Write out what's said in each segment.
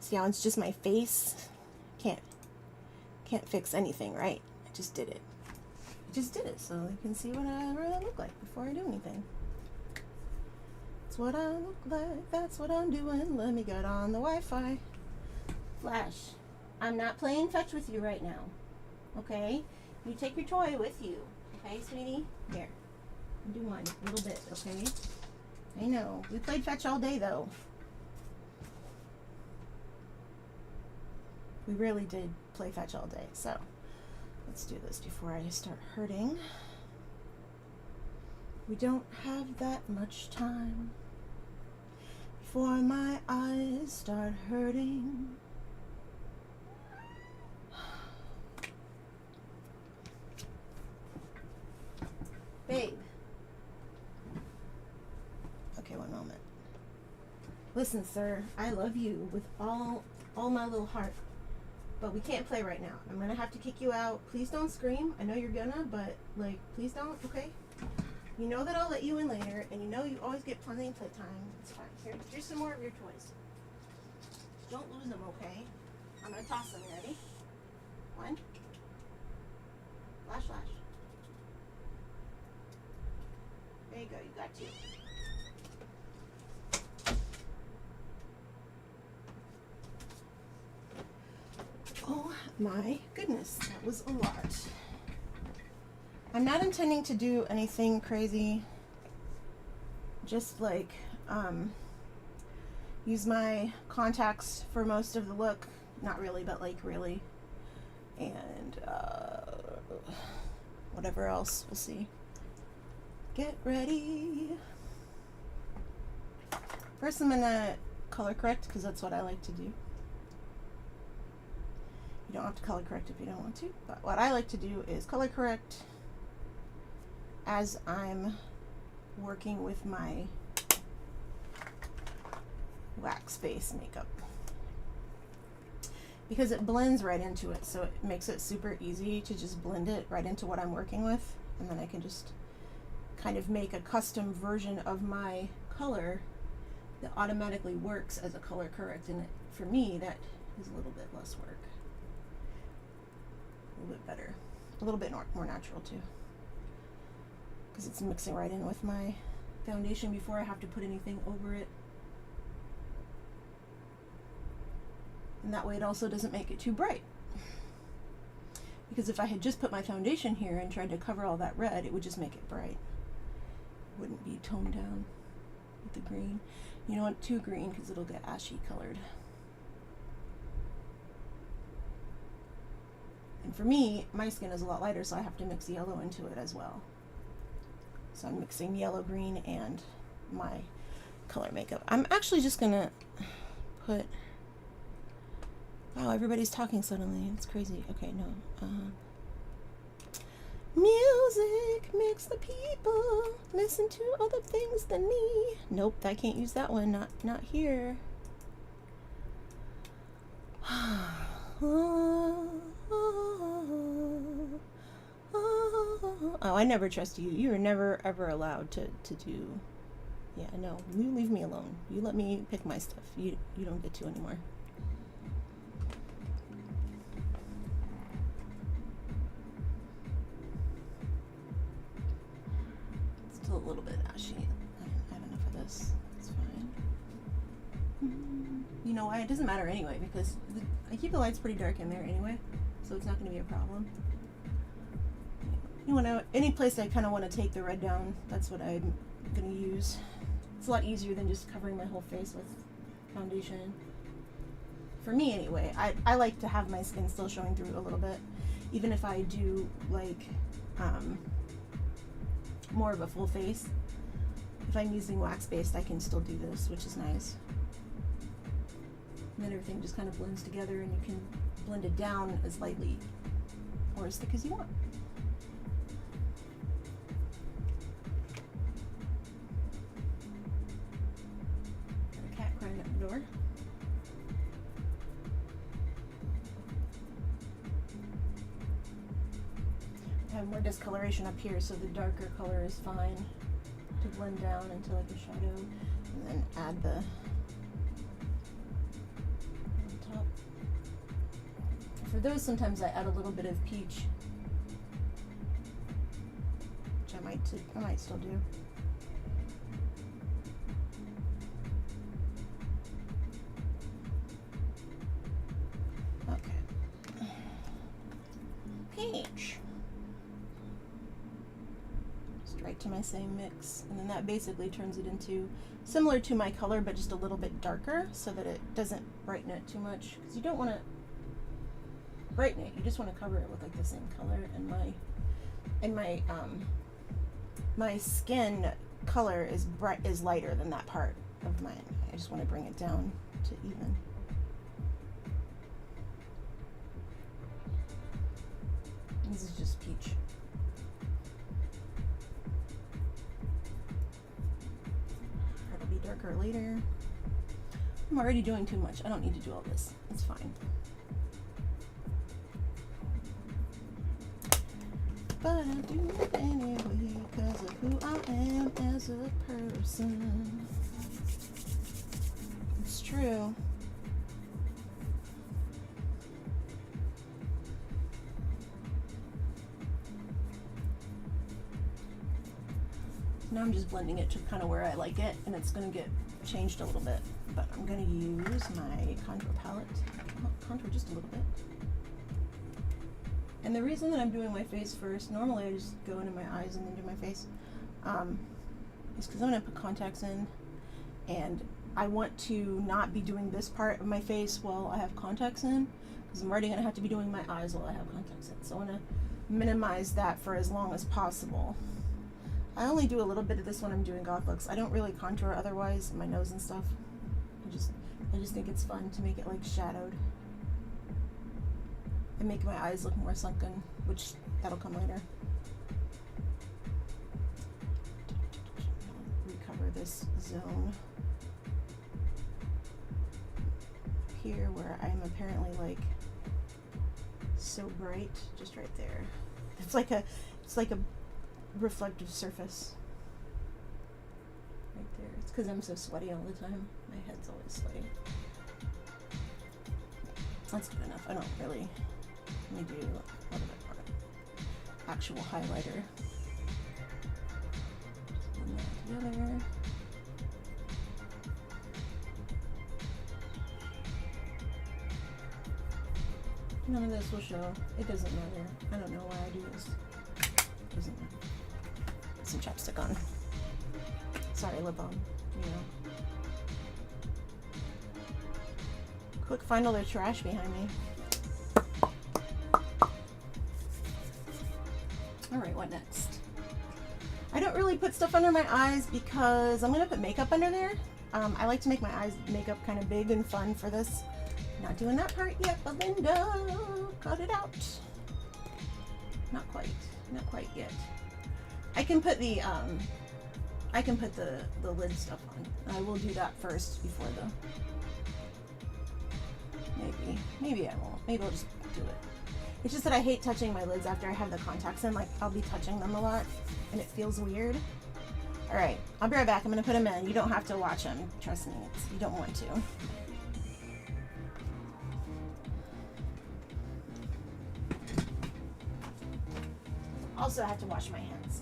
See how it's just my face? Can't fix anything, right? I just did it. I just did it so you can see what I really look like before I do anything. That's what I look like. That's what I'm doing. Let me get on the Wi-Fi. Flash, I'm not playing fetch with you right now. Okay? You take your toy with you. Okay, sweetie? Here. Do one. A little bit, okay? I know. We played fetch all day, though. We really did play fetch all day, so let's do this before I start hurting. We don't have that much time before my eyes start hurting. Babe. Okay, one moment. Listen, sir, I love you with all my little heart. But we can't play right now. I'm gonna have to kick you out. Please don't scream. I know you're gonna, but like, please don't, okay? You know that I'll let you in later, and you know you always get plenty of playtime. It's fine. Here's some more of your toys. Don't lose them, okay? I'm gonna toss them. You ready? One. Flash, flash. There you go. You got two. Oh my goodness, that was a lot. I'm not intending to do anything crazy. Just like use my contacts for most of the look. Not really, but like really. And whatever else, we'll see. Get ready. First I'm gonna color correct because that's what I like to do. You don't have to color correct if you don't want to, but what I like to do is color correct as I'm working with my wax base makeup, because it blends right into it, so it makes it super easy to just blend it right into what I'm working with, and then I can just kind of make a custom version of my color that automatically works as a color correct, and for me that is a little bit less work. A little bit better, a little bit more natural too, because it's mixing right in with my foundation before I have to put anything over it, and that way it also doesn't make it too bright, because if I had just put my foundation here and tried to cover all that red, it would just make it bright. It wouldn't be toned down with the green. You don't want too green because it'll get ashy colored. And for me, my skin is a lot lighter, so I have to mix yellow into it as well. So I'm mixing yellow, green, and my color makeup. I'm actually just gonna put... Wow, everybody's talking suddenly. It's crazy. Okay, no. Music makes the people listen to other things than me. Nope, I can't use that one. Not here. Oh, I never trust you. You are never ever allowed to do. Yeah, no. You leave me alone. You let me pick my stuff. You don't get to anymore. It's still a little bit ashy. I have enough of this. It's fine. You know why? It doesn't matter anyway, because I keep the lights pretty dark in there anyway, so it's not going to be a problem. You want to, any place I kind of want to take the red down, that's what I'm going to use. It's a lot easier than just covering my whole face with foundation. For me anyway, I like to have my skin still showing through a little bit, even if I do like more of a full face. If I'm using wax based, I can still do this, which is nice. And then everything just kind of blends together, and you can blend it down as lightly or as thick as you want. Got a cat crying at the door. I have more discoloration up here, so the darker color is fine to blend down into like a shadow, and then add the For those, sometimes I add a little bit of peach, which I might still do. Okay. Peach. Right to my same mix, and then that basically turns it into similar to my color but just a little bit darker so that it doesn't brighten it too much, because you don't want to brighten it, you just want to cover it with like the same color. And my skin color is lighter than that part of mine. I just want to bring it down to even. This is just peach. Darker later. I'm already doing too much. I don't need to do all this. It's fine. But I do it anyway because of who I am as a person. It's true. Now I'm just blending it to kind of where I like it, and it's going to get changed a little bit. But I'm going to use my contour palette, contour just a little bit. And the reason that I'm doing my face first, normally I just go into my eyes and then do my face, is because I'm going to put contacts in, and I want to not be doing this part of my face while I have contacts in, because I'm already going to have to be doing my eyes while I have contacts in. So I want to minimize that for as long as possible. I only do a little bit of this when I'm doing goth looks. I don't really contour otherwise, my nose and stuff. I just think it's fun to make it like shadowed and make my eyes look more sunken, which that'll come later. Recover this zone here where I'm apparently like so bright, just right there. It's like a reflective surface right there. It's because I'm so sweaty all the time. My head's always sweaty. That's good enough. I don't really. Let me do a little bit more actual highlighter. Just blend that together. None of this will show. It doesn't matter. I don't know why I do this. It doesn't matter. Put some chapstick on. Sorry, lip balm. You know. Quick, find all the trash behind me. Alright, what next? I don't really put stuff under my eyes because I'm going to put makeup under there. I like to make my eyes makeup kind of big and fun for this. Not doing that part yet, Belinda. Cut it out. Not quite. Not quite yet. I can put the lid stuff on. I will do that first before the. Maybe I won't. Maybe I'll just do it. It's just that I hate touching my lids after I have the contacts in. Like, I'll be touching them a lot, and it feels weird. All right, I'll be right back. I'm gonna put them in. You don't have to watch them. Trust me, you don't want to. Also, I have to wash my hands.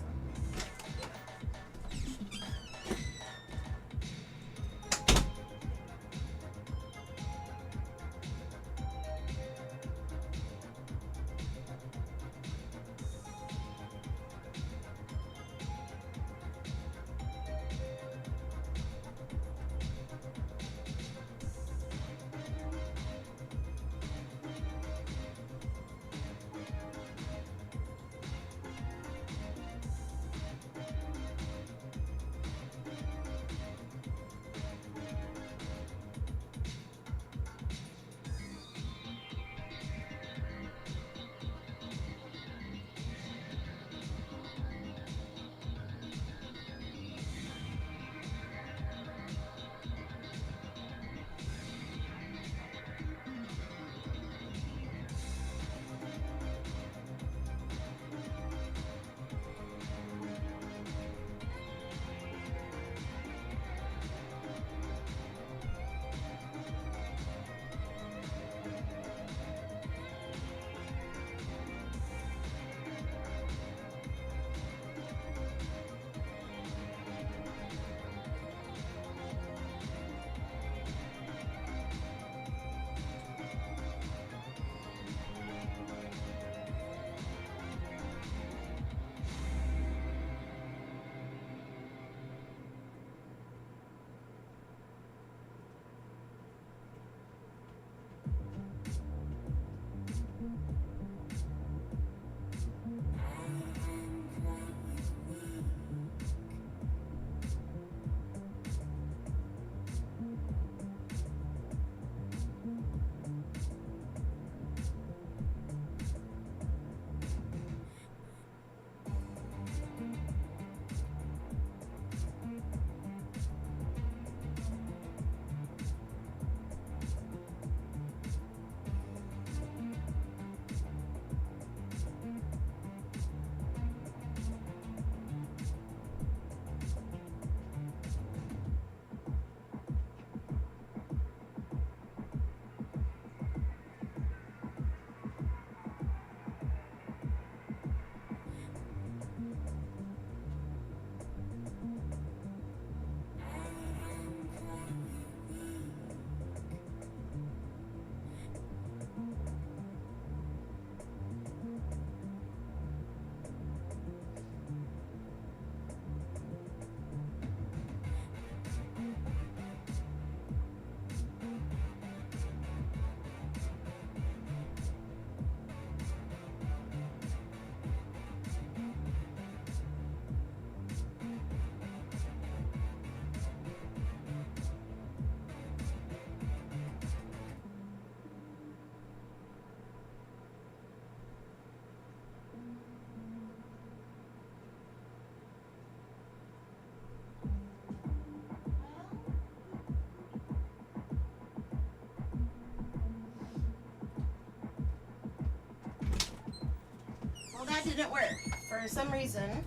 didn't work. For some reason,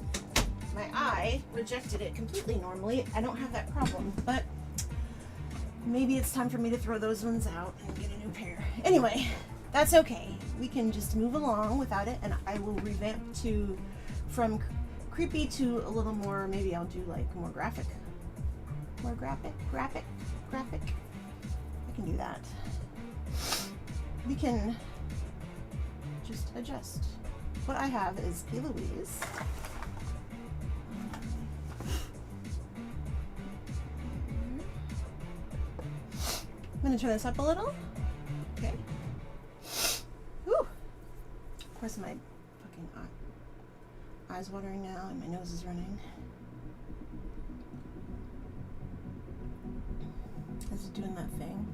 my eye rejected it completely normally. I don't have that problem, but maybe it's time for me to throw those ones out and get a new pair. Anyway, that's okay. We can just move along without it, and I will revamp from creepy to a little more, maybe I'll do like more graphic. More graphic. I can do that. We can just adjust. What I have is P. Louise. I'm gonna turn this up a little. Okay. Whew. Of course, my fucking eyes watering now, and my nose is running. Is it doing that thing?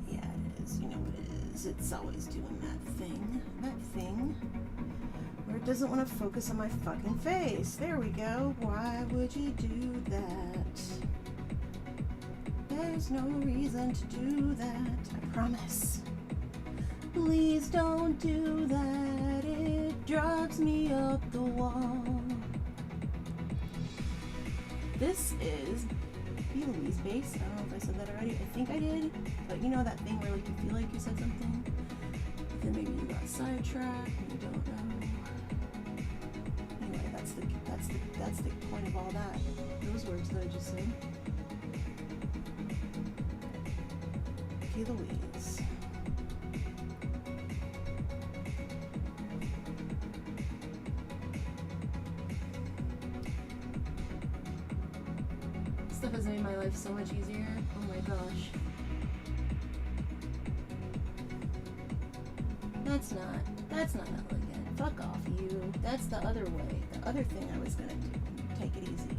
Yeah, it is. You know what it is. It's always doing that thing. Where it doesn't want to focus on my fucking face. There we go. Why would you do that? There's no reason to do that. I promise. Please don't do that. It drives me up the wall. This is P. Louise bass. I don't know if I said that already. I think I did. But you know that thing where like you feel like you said something, then maybe you got sidetracked and you don't know. Anyway, that's the point of all that. Those words that I just said. P. Louise. Stuff has made my life so much easier. Oh my gosh. That's not elegant. Fuck off, you. That's the other way. The other thing I was gonna do. Take it easy.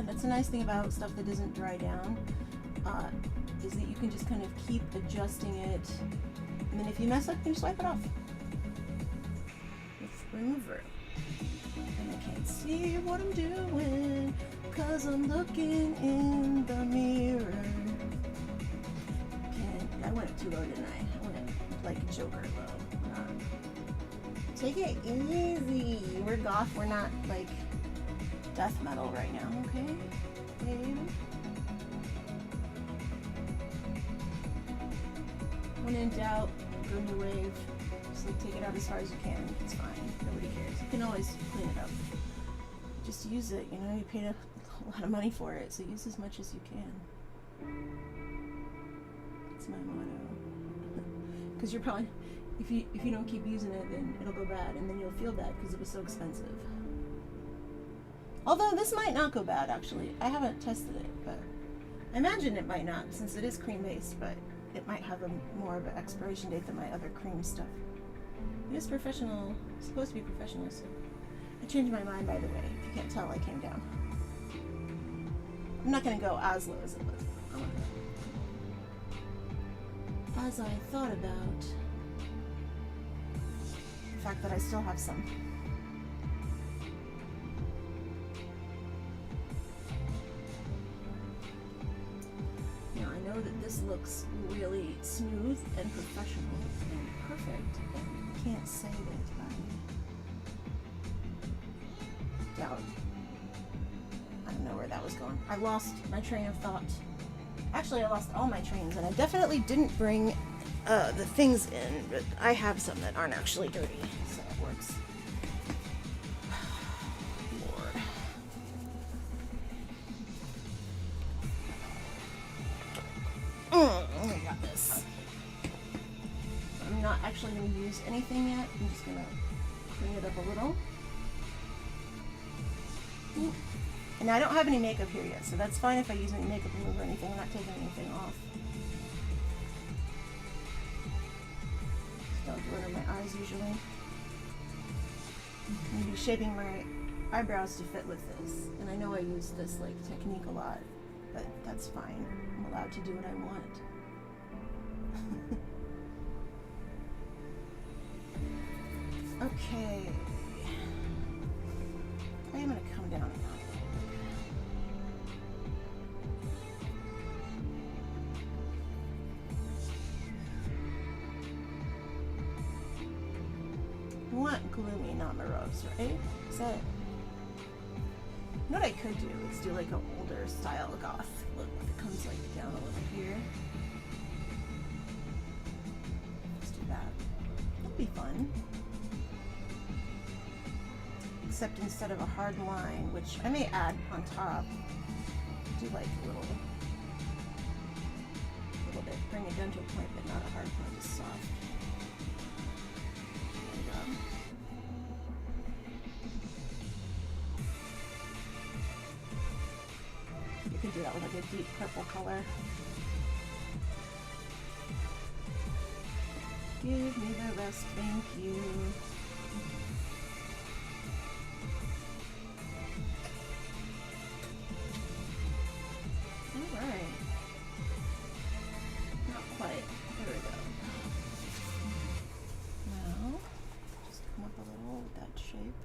That's a nice thing about stuff that doesn't dry down, is that you can just kind of keep adjusting it, and then if you mess up, you can just wipe it off with remover. And I can't see what I'm doing, cause I'm looking in the mirror. I went too low, didn't I? I went like Joker low. Take it easy. We're goth, we're not like death metal right now, okay? Babe. When in doubt, go new wave. Just like take it out as far as you can. It's fine. Nobody cares. You can always clean it up. Just use it, you know, you paid a lot of money for it, so use as much as you can. That's my motto. Because you're probably, if you don't keep using it, then it'll go bad, and then you'll feel bad because it was so expensive. Although this might not go bad, actually. I haven't tested it, but I imagine it might not, since it is cream-based, but it might have more of an expiration date than my other cream stuff. It is professional, it's supposed to be professional, so I changed my mind, by the way. If you can't tell, I came down. I'm not going to go as low as it was. As I thought about the fact that I still have some. Now I know that this looks really smooth and professional and perfect, and you can't say that I doubt. I don't know where that was going. I lost my train of thought. Actually, I lost all my trains, and I definitely didn't bring the things in, but I have some that aren't actually dirty, so it works. Lord. I got this. I'm not actually going to use anything yet. I'm just going to bring it up a little. And I don't have any makeup here yet, so that's fine if I use any makeup remover or anything. I'm not taking anything off. Just don't do it on my eyes usually. I'm going to be shaping my eyebrows to fit with this. And I know I use this like technique a lot, but that's fine. I'm allowed to do what I want. Okay. gloomy, not morose, right? Is that... You know what I could do is do like an older style goth look. It comes like down a little here. Let's do that. That'd be fun. Except instead of a hard line, which I may add on top, do like a little bit, bring it down to a point, but not a hard point, just soft. There you go. You could do that with like a deep purple color. Give me the rest, thank you. Alright. Not quite. There we go. Now, just come up a little with that shape.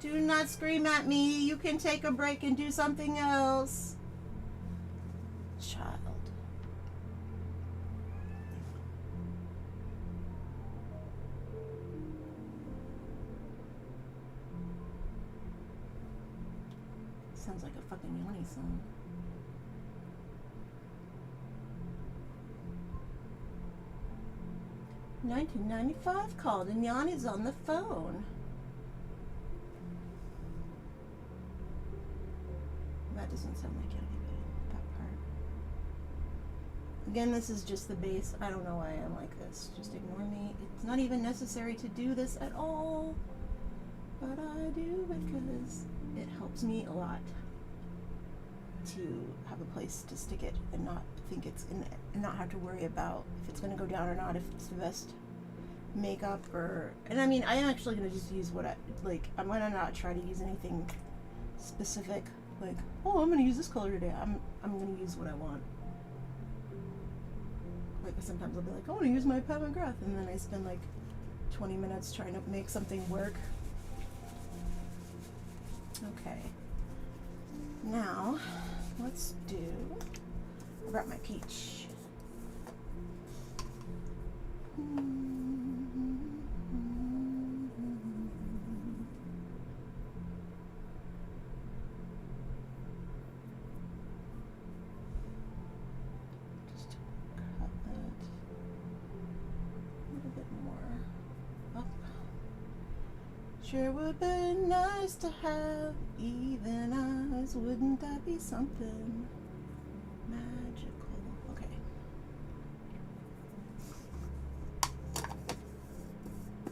Do not scream at me. You can take a break and do something else. Child. Sounds like a fucking Yanni song. $19.95 called and Yanni's on the phone. That doesn't sound like anything, that part. Again, this is just the base. I don't know why I'm like this. Just ignore me. It's not even necessary to do this at all. But I do because it helps me a lot to have a place to stick it and not think it's in it, and not have to worry about if it's going to go down or not, if it's the best makeup or... And I mean, I am actually going to just use what I... Like, I'm going to not try to use anything specific. Like, oh, I'm gonna use this color today. I'm gonna use what I want. Like sometimes I'll be like, I want to use my Pat McGrath, and then I spend like 20 minutes trying to make something work. Okay. Now, let's do. I brought my peach. Sure would be nice to have even eyes. Wouldn't that be something magical? Okay.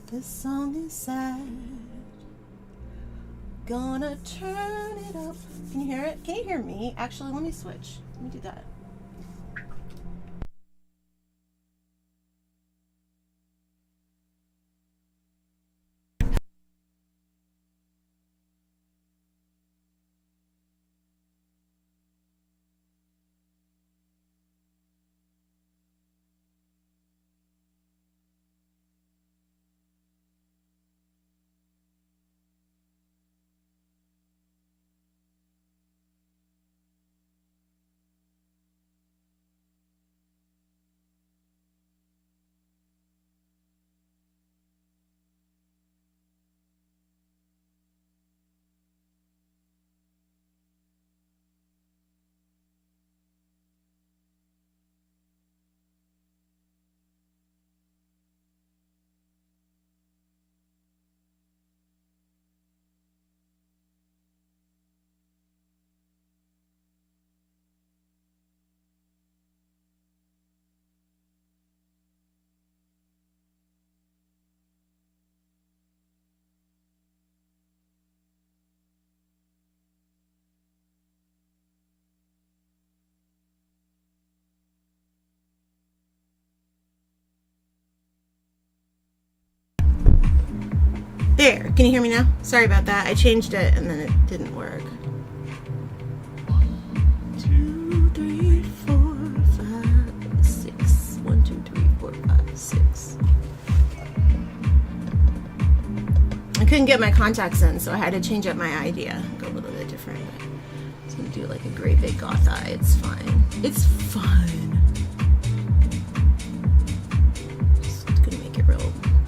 This song is sad. Gonna turn it up. Can you hear it? Can you hear me? Actually, let me switch. Let me do that. There, can you hear me now? Sorry about that. I changed it and then it didn't work. 2, 3, 4, 5, 6. 1, 2, 3, 4, 5, 6. couldn't get my contacts in, so I had to change up my idea. Go a little bit different. It's gonna do like a great big goth eye. It's fine. It's fun. Just gonna make it real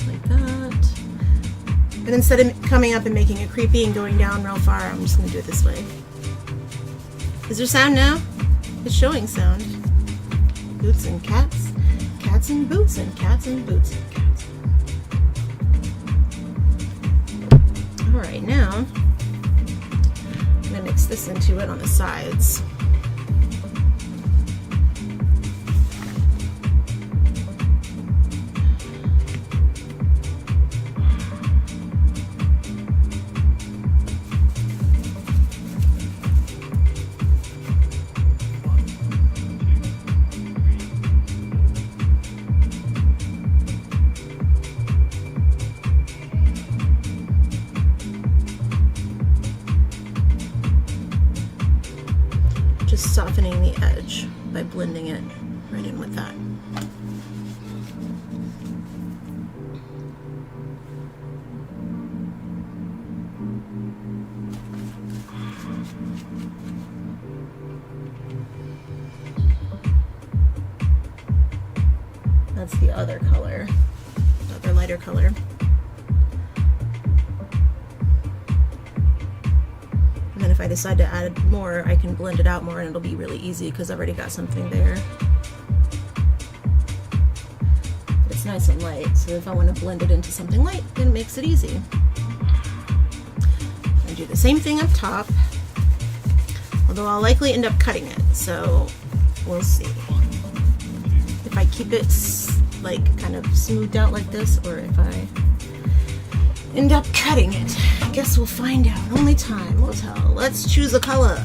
like that. And instead of coming up and making it creepy and going down real far, I'm just gonna do it this way. Is there sound now? It's showing sound. Boots and cats. Cats and boots and cats and boots and cats. Alright, now I'm going to mix this into it on the sides. Softening the edge by blending it right in with that. That's the other color, the other lighter color. And then if I decide to add more, I can blend it out more and it'll be really easy because I've already got something there. But it's nice and light, so if I want to blend it into something light, then it makes it easy. I do the same thing up top, although I'll likely end up cutting it, so we'll see. If I keep it like kind of smoothed out like this, or if I end up cutting it. I guess we'll find out. Only time will tell. Let's choose a color.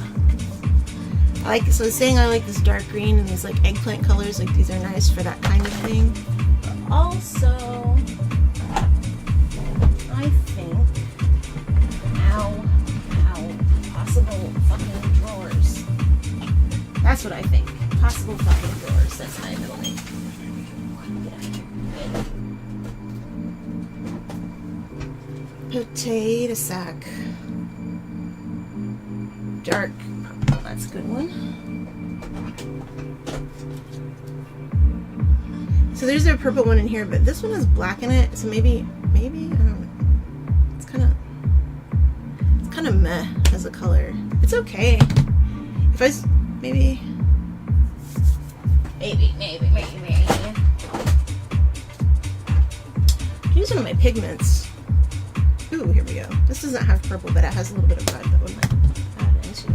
I was saying I like this dark green and these like eggplant colors. Like these are nice for that kind of thing. But also, I think, possible fucking drawers. That's what I think. Possible fucking drawers. That's my middle name. Potato sack. Dark purple, that's a good one. So there's a purple one in here, but this one has black in it, so maybe, I don't know. It's kind of meh as a color. It's okay. If I, maybe. Use one of my pigments. Ooh, here we go. This doesn't have purple, but it has a little bit of red that would add into it.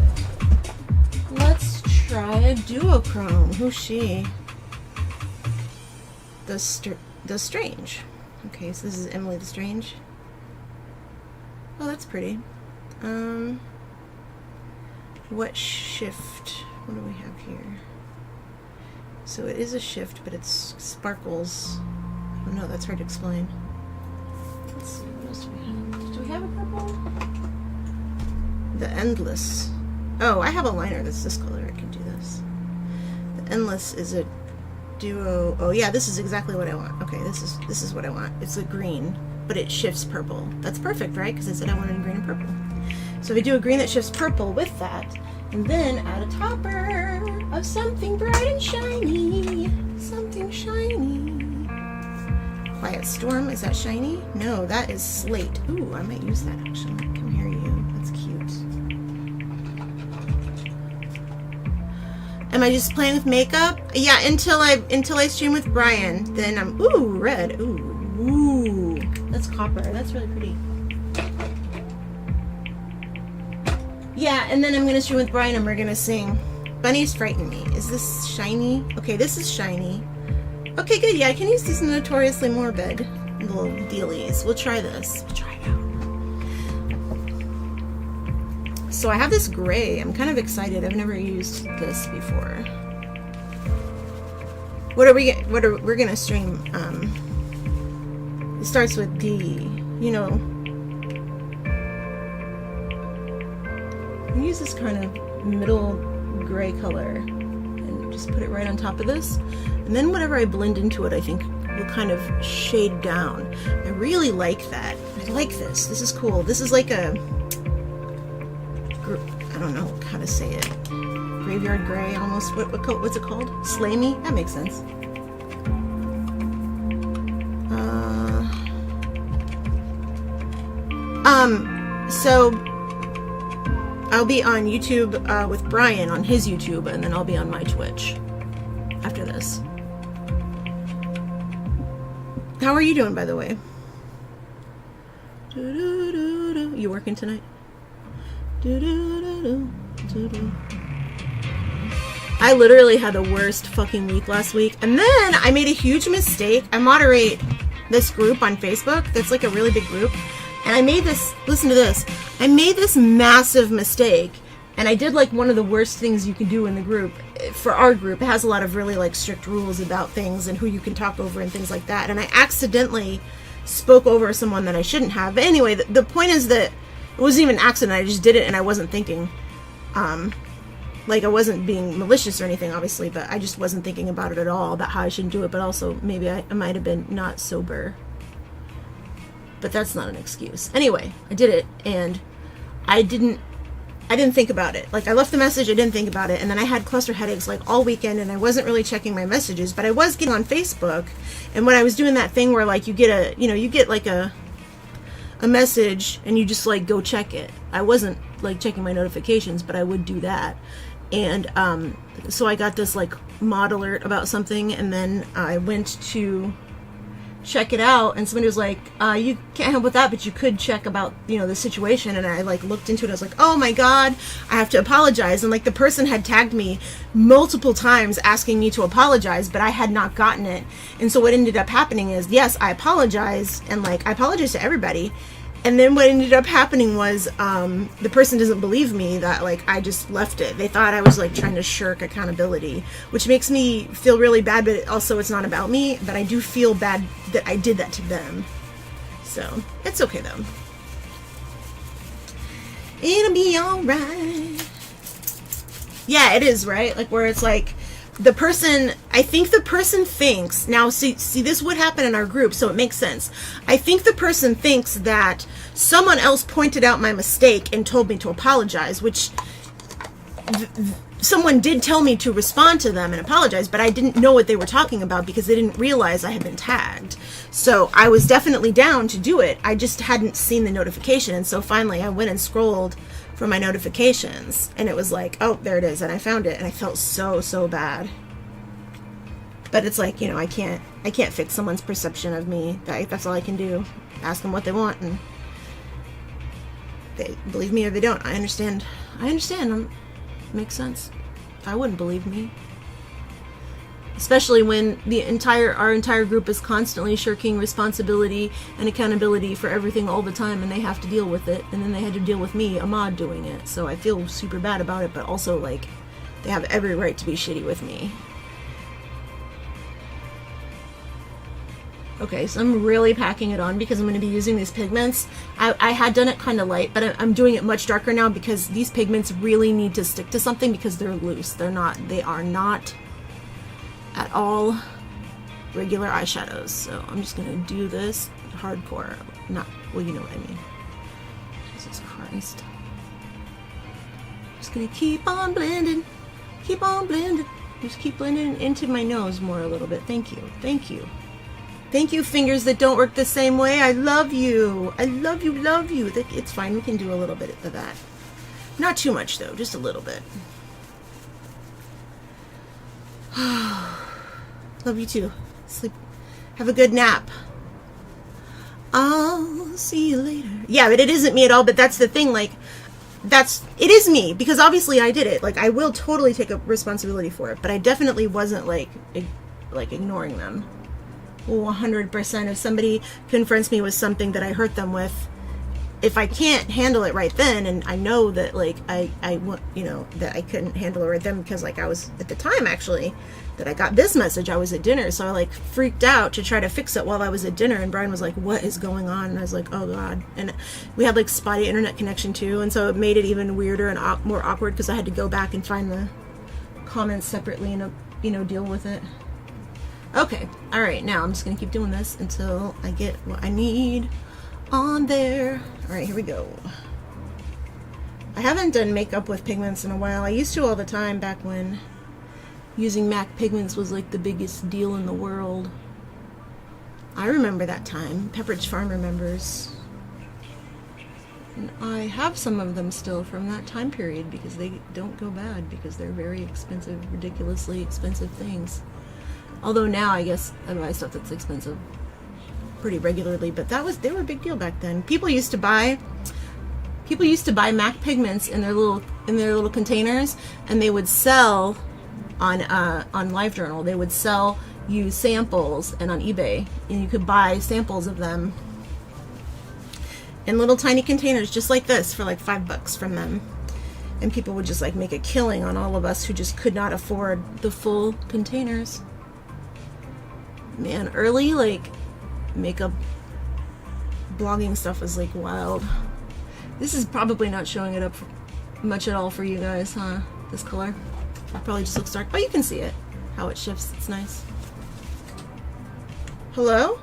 Let's try a duochrome. Who's she? The Strange. Okay, so this is Emily the Strange. Oh, that's pretty. What shift? What do we have here? So it is a shift, but it's sparkles. Oh no, that's hard to explain. Let's see, what else do we have? Do we have a purple? The Endless. Oh, I have a liner that's this color. I can do this. The Endless is a duo. Oh yeah, this is exactly what I want. Okay, this is what I want. It's a green, but it shifts purple. That's perfect, right? Because I said I wanted green and purple. So if I do a green that shifts purple with that, and then add a topper of something bright and shiny. Something shiny. Quiet Storm, is that shiny? No, that is slate. Ooh, I might use that actually. Come here, you. That's cute. Am I just playing with makeup? Yeah, until I stream with Brian. Then I'm red. Ooh. That's copper. That's really pretty. Yeah, and then I'm gonna stream with Brian and we're gonna sing Bunnies Frighten Me. Is this shiny? Okay, this is shiny. Okay, good. Yeah, I can use these Notoriously Morbid little dealies. We'll try this. We'll try it out. So I have this gray. I'm kind of excited. I've never used this before. We're gonna stream? It starts with D. You know. I use this kind of middle gray color and just put it right on top of this. And then whatever I blend into it, I think will kind of shade down. I really like that. I I like this. This is cool. This is like a, I don't know how to say it. Graveyard Gray, almost. What's it called? Slay Me? That makes sense. So I'll be on YouTube with Brian on his YouTube, and then I'll be on my Twitch after this. How are you doing, by the way? You working tonight? I literally had the worst fucking week last week, and then I made a huge mistake. I moderate this group on Facebook that's like a really big group, and I made this, listen to this, I made this massive mistake, and I did like one of the worst things you can do in the group. For our group, it has a lot of really like strict rules about things and who you can talk over and things like that, and I accidentally spoke over someone that I shouldn't have. But anyway, the point is that it wasn't even an accident. I just did it and I wasn't thinking. Like I wasn't being malicious or anything, obviously, but I just wasn't thinking about it at all, about how I shouldn't do it. But also, maybe I might have been not sober. But that's not an excuse. Anyway, I did it, and I didn't think about it. Like, I left the message, I didn't think about it, and then I had cluster headaches like all weekend, and I wasn't really checking my messages, but I was getting on Facebook, and when I was doing that thing where like you get like a message and you just like go check it. I wasn't like checking my notifications, but I would do that. And so I got this like mod alert about something, and then I went to check it out, and somebody was like, you can't help with that, but you could check about, the situation. And I like looked into it. I was like, oh my god, I have to apologize. And like the person had tagged me multiple times asking me to apologize, but I had not gotten it. And so what ended up happening is, yes, I apologized, and like I apologized to everybody. And then what ended up happening was the person doesn't believe me that like I just left it. They thought I was like trying to shirk accountability, which makes me feel really bad, but also it's not about me. But I do feel bad that I did that to them. So it's okay though. It'll be alright. Yeah, it is, right? Like where it's like I think the person thinks, now see this would happen in our group, so it makes sense. I think the person thinks that someone else pointed out my mistake and told me to apologize, which someone did tell me to respond to them and apologize, but I didn't know what they were talking about because they didn't realize I had been tagged. So I was definitely down to do it. I just hadn't seen the notification, and so finally I went and scrolled for my notifications, and it was like, oh, there it is, and I found it, and I felt so bad. But it's like, I can't fix someone's perception of me. That's all I can do. Ask them what they want, and they believe me or they don't. I understand. Makes sense. I wouldn't believe me. Especially when our entire group is constantly shirking responsibility and accountability for everything all the time, and they have to deal with it, and then they had to deal with me, a mod, doing it. So I feel super bad about it, but also like they have every right to be shitty with me. Okay, so I'm really packing it on because I'm going to be using these pigments. I had done it kind of light, but I'm doing it much darker now because these pigments really need to stick to something because they're loose. They are not at all regular eyeshadows. So I'm just going to do this hardcore. Well, you know what I mean. Jesus Christ. Just going to keep on blending. Keep on blending. Just keep blending into my nose more a little bit. Thank you. Thank you. Thank you, fingers that don't work the same way. I love you. I love you, love you. It's fine. We can do a little bit of that. Not too much, though. Just a little bit. Love you, too. Sleep. Have a good nap. I'll see you later. Yeah, but it isn't me at all. But that's the thing. Like, it is me. Because obviously I did it. Like, I will totally take a responsibility for it. But I definitely wasn't, like ignoring them. 100%. If somebody confronts me with something that I hurt them with, if I can't handle it right then, and I know that like I that I couldn't handle it right then because like I was at the time actually that I got this message, I was at dinner, so I like freaked out to try to fix it while I was at dinner, and Brian was like, what is going on? And I was like, oh god. And we had like spotty internet connection too, and so it made it even weirder and more awkward because I had to go back and find the comments separately and deal with it. Okay, alright, now I'm just going to keep doing this until I get what I need. on there. All right, here we go. I haven't done makeup with pigments in a while. I used to all the time back when using MAC pigments was like the biggest deal in the world. I remember that time. Pepperidge Farm remembers. And I have some of them still from that time period because they don't go bad because they're very expensive, ridiculously expensive things. Although now I guess I buy stuff that's expensive pretty regularly, but they were a big deal back then. People used to buy MAC pigments in their little containers, and they would sell on LiveJournal. They would sell you samples, and on eBay, and you could buy samples of them in little tiny containers just like this for like $5 from them. And people would just like make a killing on all of us who just could not afford the full containers. Man, early like makeup blogging stuff was like wild. This is probably not showing it up much at all for you guys, huh? This color. It probably just looks dark. Oh, you can see it. How it shifts. It's nice. Hello?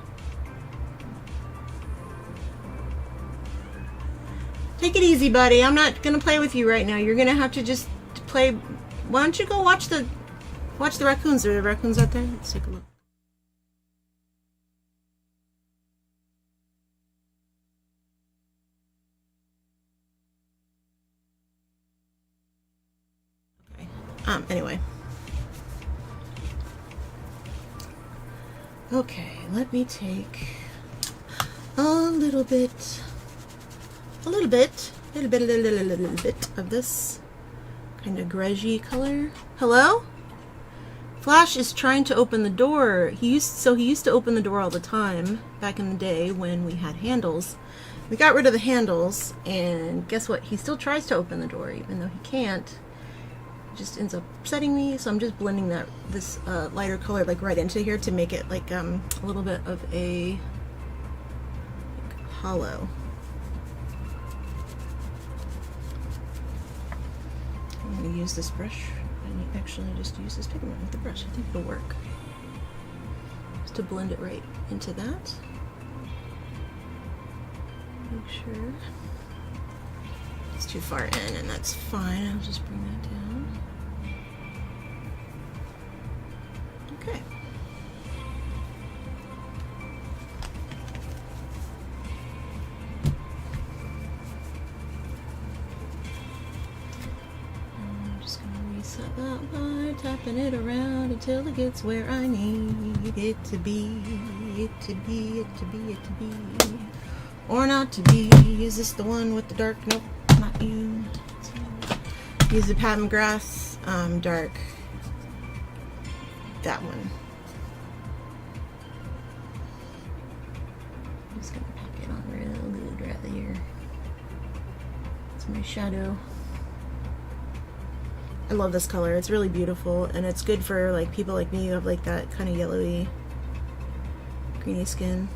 Take it easy, buddy. I'm not gonna play with you right now. You're gonna have to just play. Why don't you go watch the raccoons? Are there raccoons out there? Let's take a look. Anyway. Okay, let me take a little bit of this kind of grungy color. Hello? Flash is trying to open the door. He used to open the door all the time back in the day when we had handles. We got rid of the handles, and guess what? He still tries to open the door, even though he can't. Just ends up upsetting me, so I'm just blending this lighter color like right into here to make it like a little bit of a hollow. I'm going to use this brush and actually just use this pigment with the brush. I think it'll work. Just to blend it right into that. Make sure it's too far in, and that's fine. I'll just bring that down. Okay. I'm just going to reset that by tapping it around until it gets where I need it to be. Or not to be. Is this the one with the dark? Nope, not you. Use the Pat McGrath dark. That one. I'm just gonna pack it on real good right there. It's my shadow. I love this color. It's really beautiful, and it's good for like people like me who have like that kind of yellowy, greeny skin.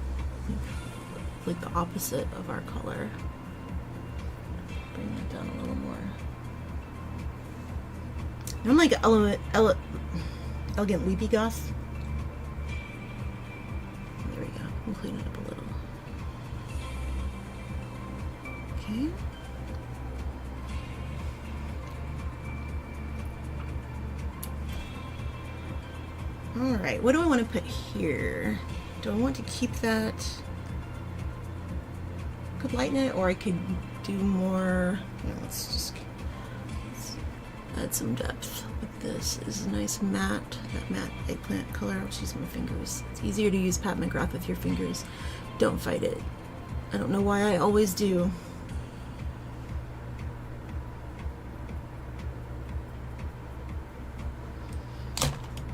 Like the opposite of our color. Bring that down a little more. I'm like elegant leafy goth. There we go. We'll clean it up a little. Okay. All right. What do I want to put here? Do I want to keep that? Could lighten it, or I could do more. Let's add some depth with this. This is a nice matte, that matte eggplant color. I'll just use my fingers. It's easier to use Pat McGrath with your fingers. Don't fight it. I don't know why I always do.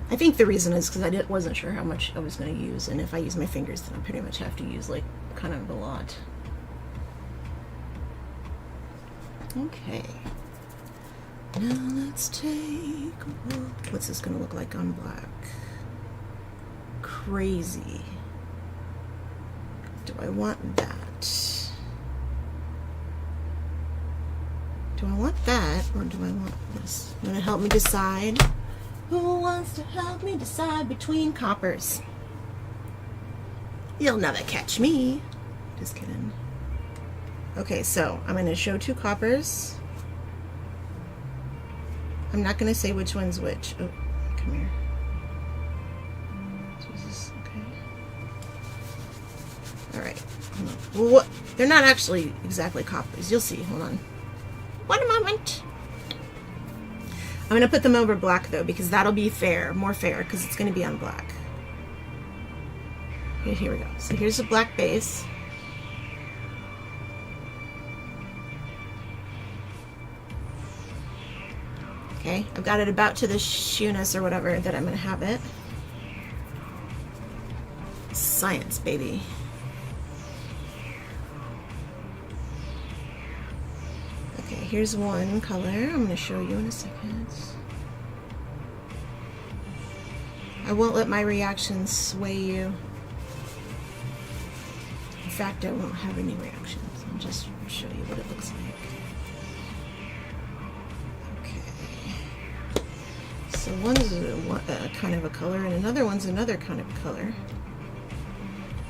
I think the reason is because I wasn't sure how much I was going to use, and if I use my fingers, then I pretty much have to use like kind of a lot. Okay. Now let's take a look. What's this going to look like on black? Crazy. Do I want that? Do I want that, or do I want this? You want to help me decide? Who wants to help me decide between coppers? You'll never catch me. Just kidding. Okay, so I'm going to show 2 coppers. I'm not going to say which one's which. Oh, come here. Jesus, okay. Alright. Well, what? They're not actually exactly coppers. You'll see. Hold on. One moment. I'm going to put them over black, though, because that'll be fair. More fair, because it's going to be on black. Okay, here we go. So here's the black base. Okay, I've got it about to the shoeness or whatever that I'm going to have it. Science, baby. Okay, here's one color. I'm going to show you in a second. I won't let my reactions sway you. In fact, I won't have any reactions. I'll just show you what it looks like. So one's a kind of a color and another one's another kind of color.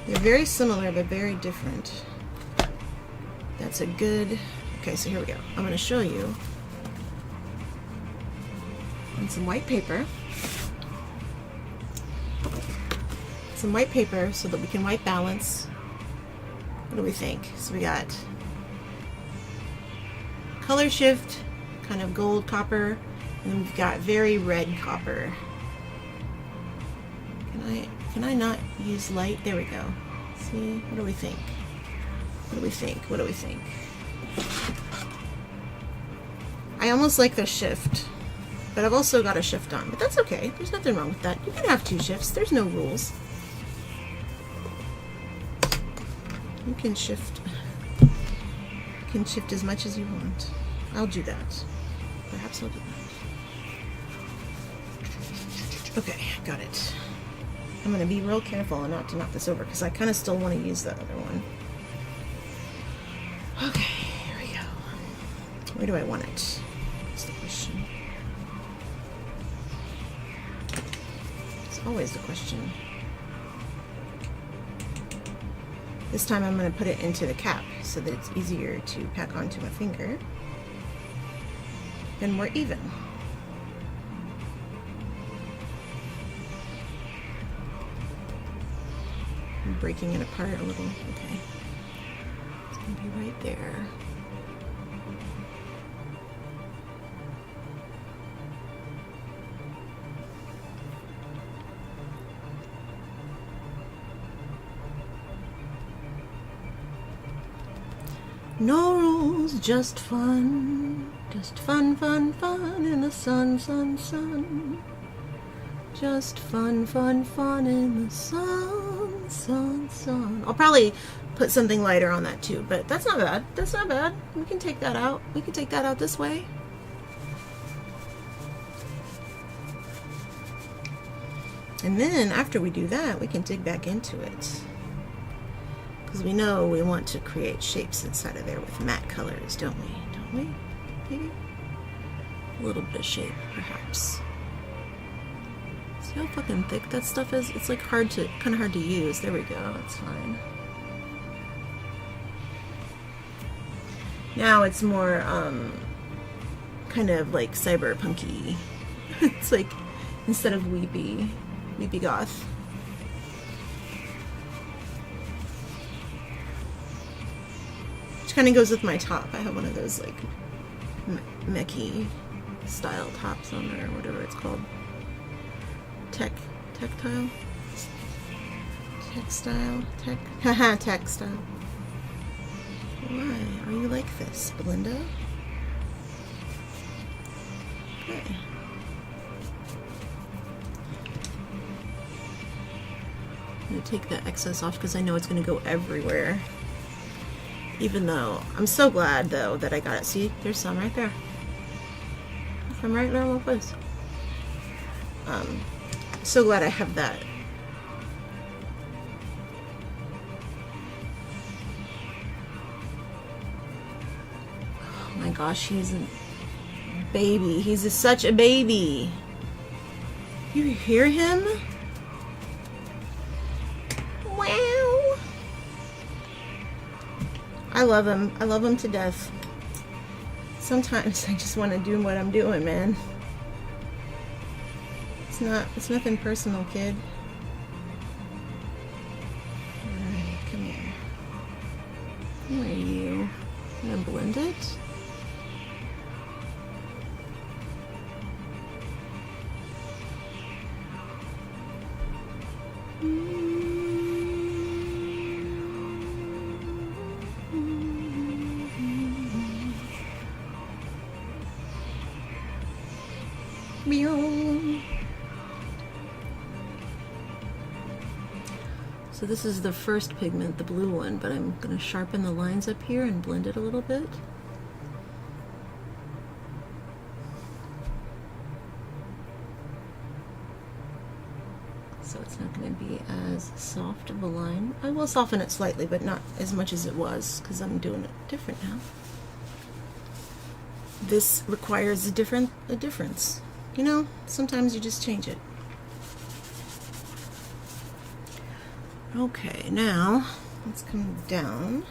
They're very similar but very different. That's a good... Okay, so here we go. I'm going to show you on some white paper. Some white paper so that we can white balance. What do we think? So we got color shift, kind of gold copper. And we've got very red copper. Can I not use light? There we go. See? What do we think? What do we think? What do we think? I almost like the shift, but I've also got a shift on. But that's okay. There's nothing wrong with that. You can have 2 shifts. There's no rules. You can shift. You can shift as much as you want. I'll do that. Perhaps I'll do that. Okay, got it. I'm going to be real careful and not to knock this over because I kind of still want to use that other one. Okay, here we go. Where do I want it? That's the question. It's always the question. This time I'm going to put it into the cap so that it's easier to pack onto my finger. And we're even. I'm breaking it apart a little. Okay. It's going to be right there. No rules, just fun. Just fun, fun, fun in the sun, sun, sun. Just fun, fun, fun in the sun, sun, sun. I'll probably put something lighter on that too, but that's not bad. That's not bad. We can take that out. We can take that out this way. And then after we do that, we can dig back into it. Because we know we want to create shapes inside of there with matte colors, don't we? Don't we? Maybe? A little bit of shape, perhaps. See how fucking thick that stuff is? It's like kind of hard to use. There we go, that's fine. Now it's more, kind of like cyberpunky. It's like, instead of weepy goth. Which kind of goes with my top. I have one of those like mechy style tops on there, or whatever it's called. Textile? Haha, textile. Why are you like this, Belinda? Okay. I'm going to take the excess off because I know it's going to go everywhere. Even though, I'm so glad though that I got it. See, there's some right there. Some right there in my place. So glad I have that. Oh my gosh, he's a baby. He's such a baby. You hear him? Wow. I love him. I love him to death. Sometimes I just want to do what I'm doing, man. It's nothing personal, kid. Alright, come here. Where are you? I'm gonna blend it. So this is the first pigment, the blue one, but I'm going to sharpen the lines up here and blend it a little bit. So it's not going to be as soft of a line. I will soften it slightly, but not as much as it was, because I'm doing it different now. This requires a difference. You know, sometimes you just change it. Okay, now let's come down.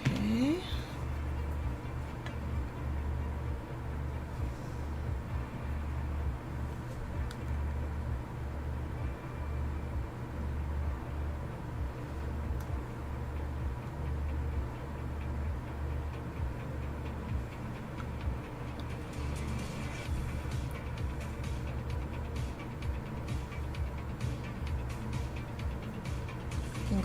Okay.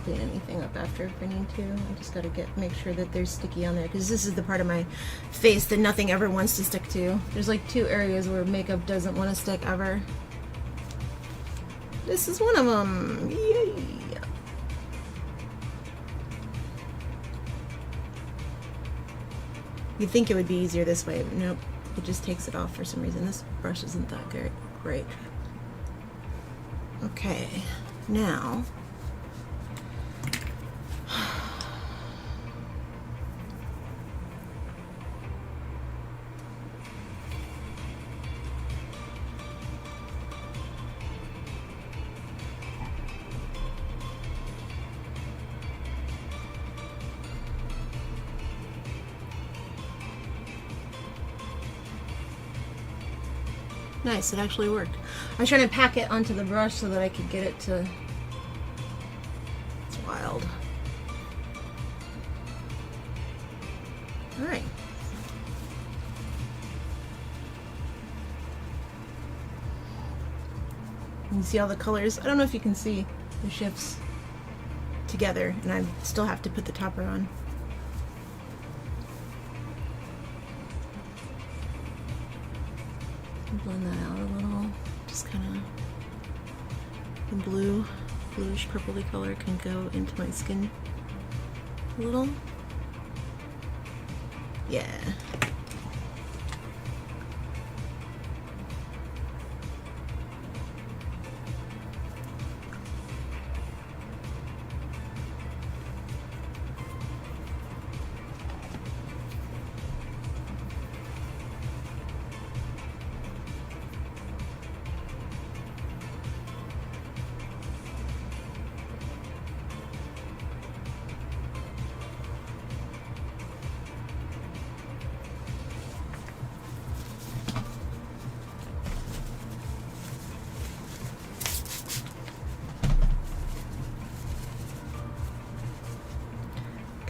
Clean anything up after if I need to. I just gotta make sure that there's sticky on there, because this is the part of my face that nothing ever wants to stick to. There's like 2 areas where makeup doesn't want to stick ever. This is one of them. Yay! You'd think it would be easier this way, but nope. It just takes it off for some reason. This brush isn't that great. Okay, now nice, it actually worked. I was trying to pack it onto the brush so that I could get it to... It's wild. Alright. You see all the colors? I don't know if you can see the shifts together, and I still have to put the topper on. Blend that out a little. Just kind of the bluish purpley color can go into my skin a little. Yeah.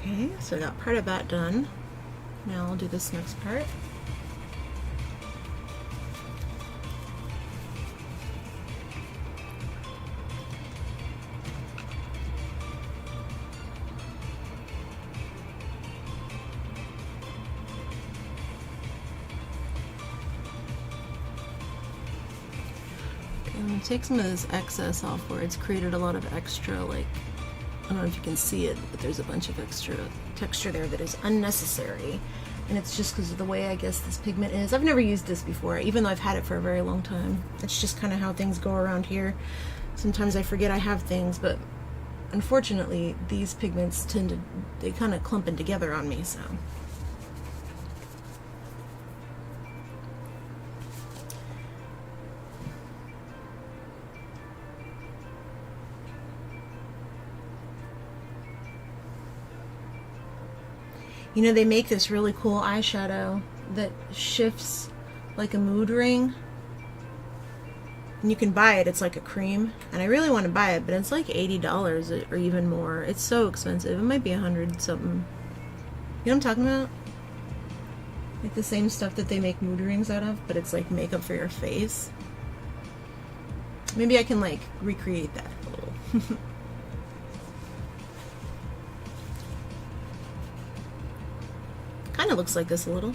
Okay, so I got part of that done. Now I'll do this next part. Okay, I'm going to take some of this excess off where it's created a lot of extra, like, I don't know if you can see it, but there's a bunch of extra texture there that is unnecessary. And it's just because of the way I guess this pigment is. I've never used this before, even though I've had it for a very long time. It's just kind of how things go around here. Sometimes I forget I have things, but unfortunately these pigments they kind of clump in together on me, so. You know, they make this really cool eyeshadow that shifts like a mood ring. And you can buy it. It's like a cream. And I really want to buy it, but it's like $80 or even more. It's so expensive. It might be $100 something. You know what I'm talking about? Like the same stuff that they make mood rings out of, but it's like makeup for your face. Maybe I can like recreate that a little. Kind of looks like this a little.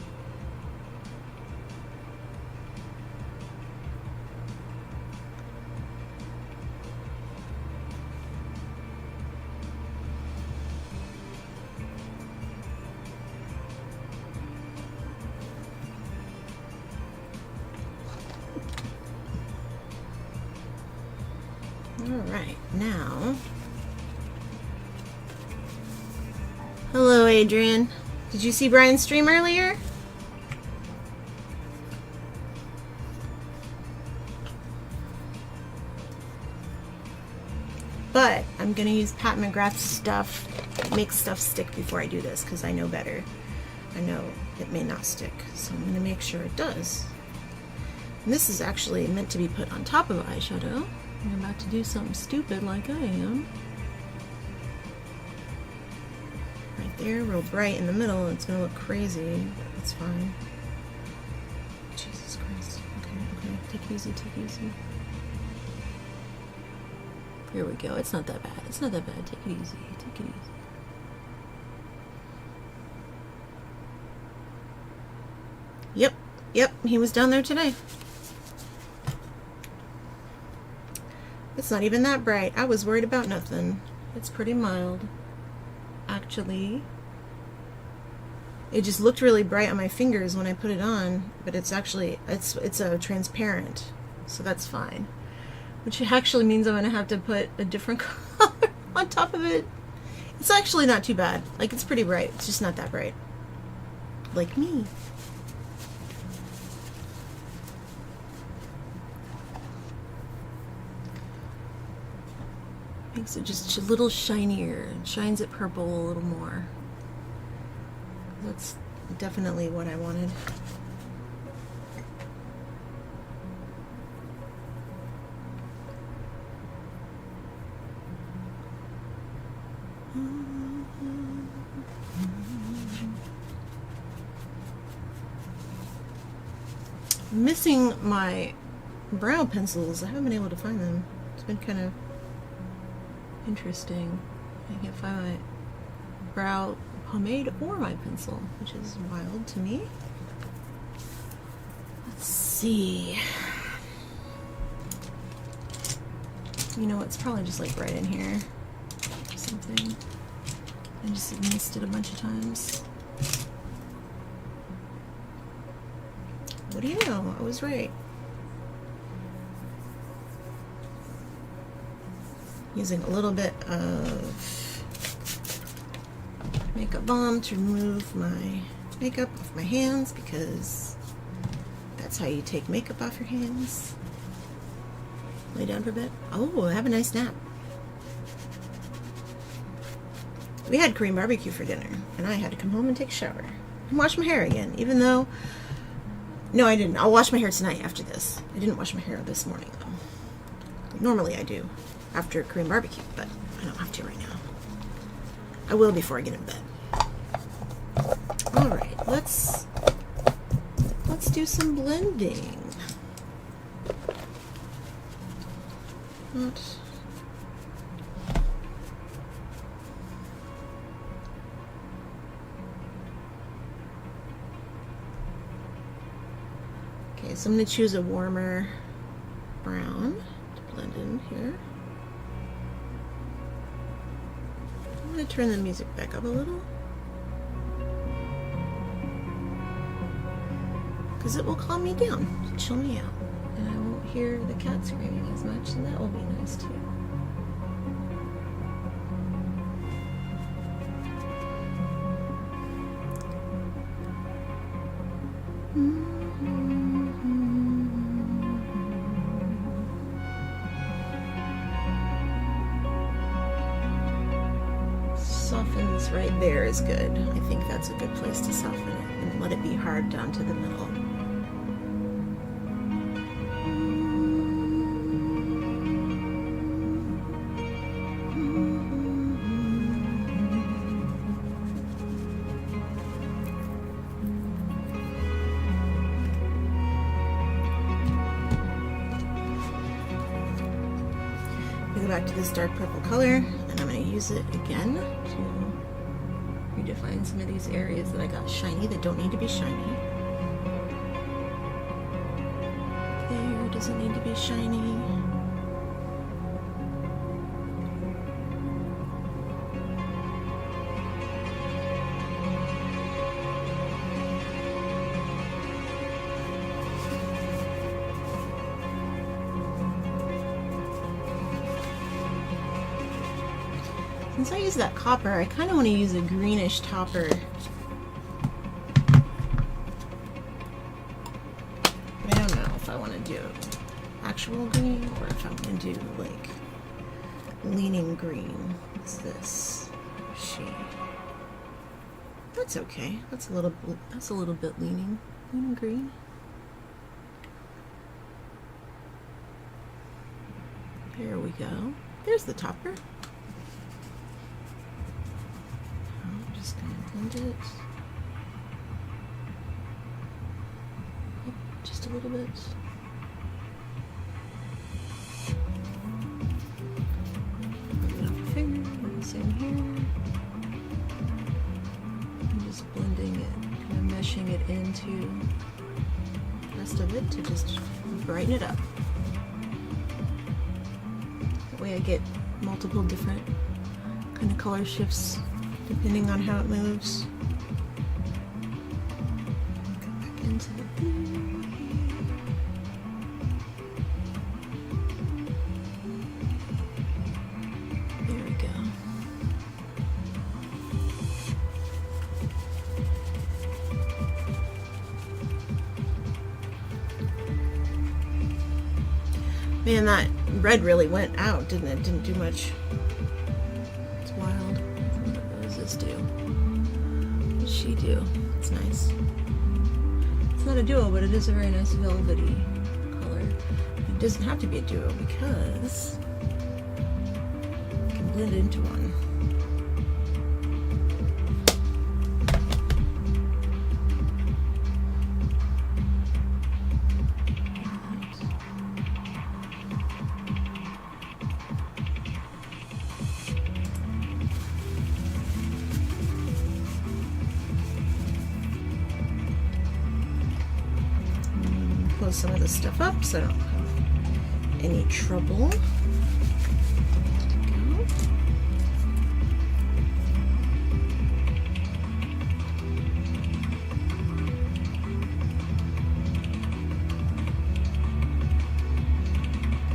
All right, now. Hello, Adrian. Did you see Brian's stream earlier? But I'm gonna use Pat McGrath's stuff, make stuff stick before I do this, because I know better. I know it may not stick, so I'm gonna make sure it does. And this is actually meant to be put on top of eyeshadow. I'm about to do something stupid like I am. Right there, real bright in the middle. It's gonna look crazy, but it's fine. Jesus Christ. Okay, take it easy, take it easy. Here we go. It's not that bad. It's not that bad. Take it easy, take it easy. Yep, he was down there today. It's not even that bright. I was worried about nothing. It's pretty mild. Actually, it just looked really bright on my fingers when I put it on, but it's actually, it's a transparent, so that's fine. Which actually means I'm gonna have to put a different color on top of it. It's actually not too bad. Like, it's pretty bright. It's just not that bright. Like me. Makes it just a little shinier. Shines it purple a little more. That's definitely what I wanted. I'm missing my brow pencils. I haven't been able to find them. It's been kind of interesting. I can't find my brow pomade or my pencil, which is wild to me. Let's see. You know, it's probably just like right in here or something. I just missed it a bunch of times. What do you know? I was right. Using a little bit of makeup balm to remove my makeup off my hands, because that's how you take makeup off your hands. Lay down for a bit. Oh, have a nice nap. We had Korean barbecue for dinner, and I had to come home and take a shower and wash my hair again, even though, no, I didn't. I'll wash my hair tonight after this. I didn't wash my hair this morning, though. Normally I do after Korean barbecue, but I don't have to right now. I will before I get in bed. All right, let's do some blending. Not. Okay, so I'm going to choose a warmer brown to blend in here. I'm going to turn the music back up a little, because it will calm me down, chill me out, and I won't hear the cat screaming as much, and that will be nice too. softens right there is good. I think that's a good place to soften it and let it be hard down to the middle. Go back to this dark purple color, and I'm going to use it again to redefine some of these areas that I got shiny that don't need to be shiny. There doesn't need to be shiny. Since I use that copper, I kind of want to use a greenish topper. I don't know if I want to do actual green or if I'm going to do like leaning green. What's this shade? That's okay. That's a little bit leaning green. There we go. There's the topper. Just gonna blend it up just a little bit. Bring it off your finger, same here. I'm just blending it, kind of meshing it into the rest of it to just brighten it up. That way I get multiple different kind of color shifts depending on how it moves. Go back into the blue. There we go. Man, that red really went out, didn't it? Didn't do much. Do. It's nice. It's not a duo, but it is a very nice velvety color. It doesn't have to be a duo because it can blend into one. Close some of this stuff up so I don't have any trouble.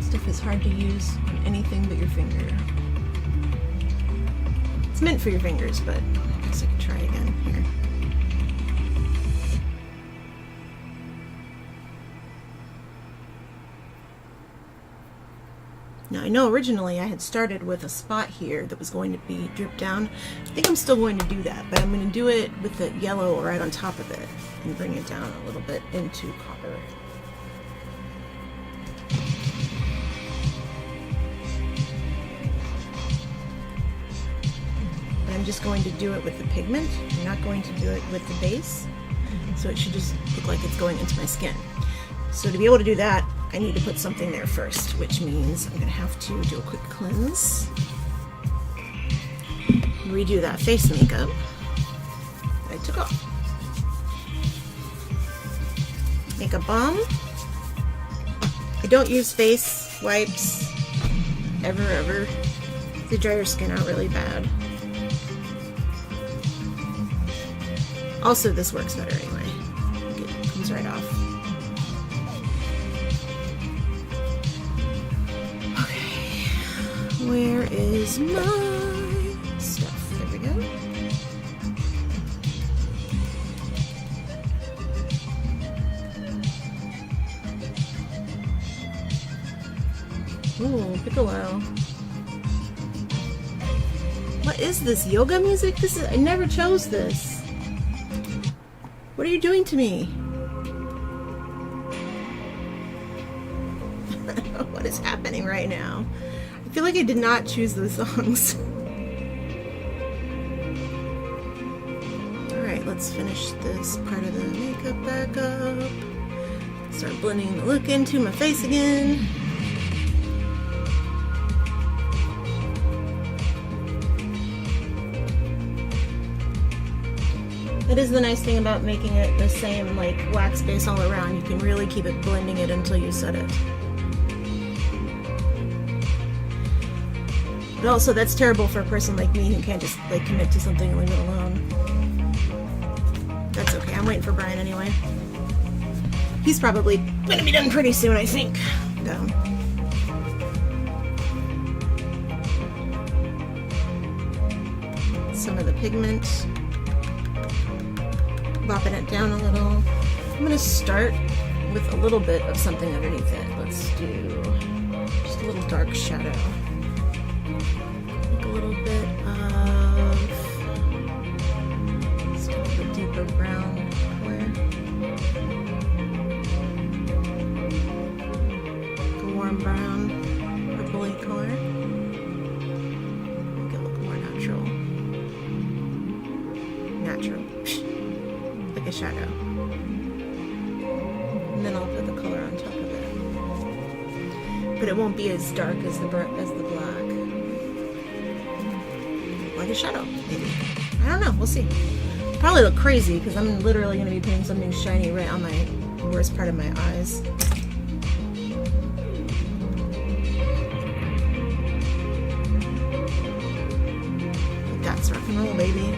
Stuff is hard to use on anything but your finger. It's meant for your fingers, but I guess I could try again here. Now I know originally I had started with a spot here that was going to be dripped down. I think I'm still going to do that, but I'm going to do it with the yellow right on top of it and bring it down a little bit into copper. But I'm just going to do it with the pigment. I'm not going to do it with the base, so it should just look like it's going into my skin. So to be able to do that, I need to put something there first, which means I'm going to have to do a quick cleanse. Redo that face makeup that I took off. Makeup balm. I don't use face wipes ever. They dry your skin out really bad. Also, this works better anyway. It comes right off. Where is my stuff? There we go. Ooh, piccolo. What is this? Yoga music? I never chose this. What are you doing to me? What is happening right now? I feel like I did not choose those songs. Alright, let's finish this part of the makeup back up. Start blending the look into my face again. It is the nice thing about making it the same like wax base all around. You can really keep it blending it until you set it. But also that's terrible for a person like me who can't just like commit to something and leave it alone. That's okay, I'm waiting for Brian anyway. He's probably gonna be done pretty soon, I think. Go. Some of the pigment. Bopping it down a little. I'm gonna start with a little bit of something underneath it. Let's do just a little dark shadow. Like a little bit of still a deeper brown color. Like a warm brown, purpley color. Make it look more natural. Natural. Like a shadow. And then I'll put the color on top of it. But it won't be as dark as the black. Like a shadow, maybe. I don't know, we'll see. Probably look crazy because I'm literally going to be putting something shiny right on my worst part of my eyes. That's rock and roll, baby.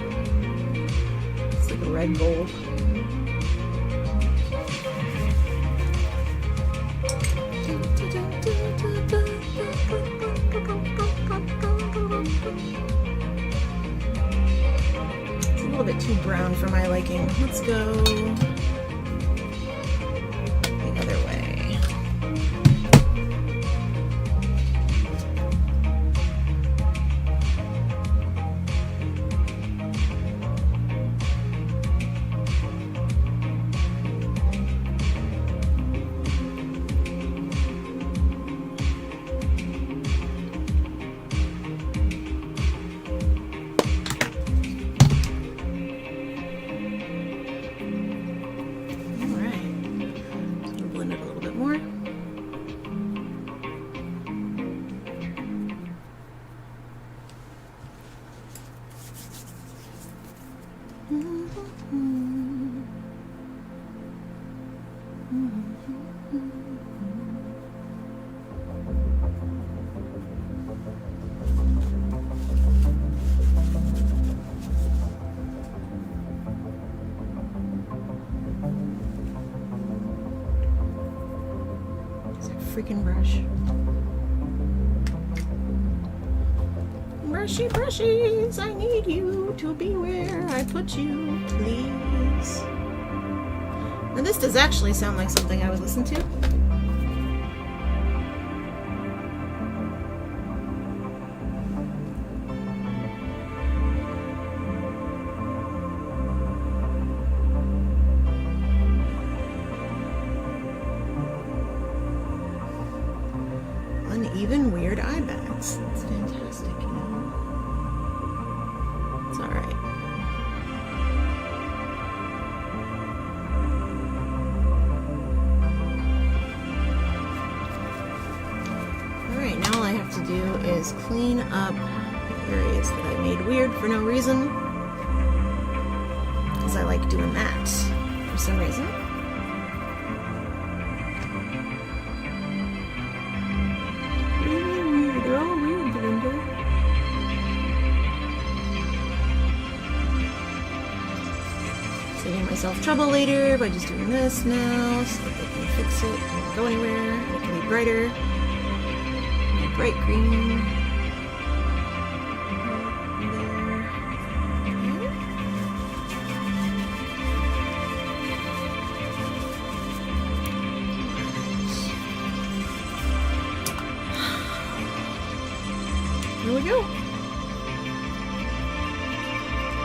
It's like a red gold. It's a little bit too brown for my liking. Let's go the other way. Freaking brush. Brushy brushies, I need you to be where I put you, please. Now this does actually sound like something I would listen to. Uneven, weird eye bags. That's fantastic, you know. It's alright. Alright, now all I have to do is clean up the areas that I made weird for no reason. Because I like doing that for some reason. Saving myself trouble later by just doing this now so that I can fix it. It won't go anywhere. It can be brighter. Bright green. There we go.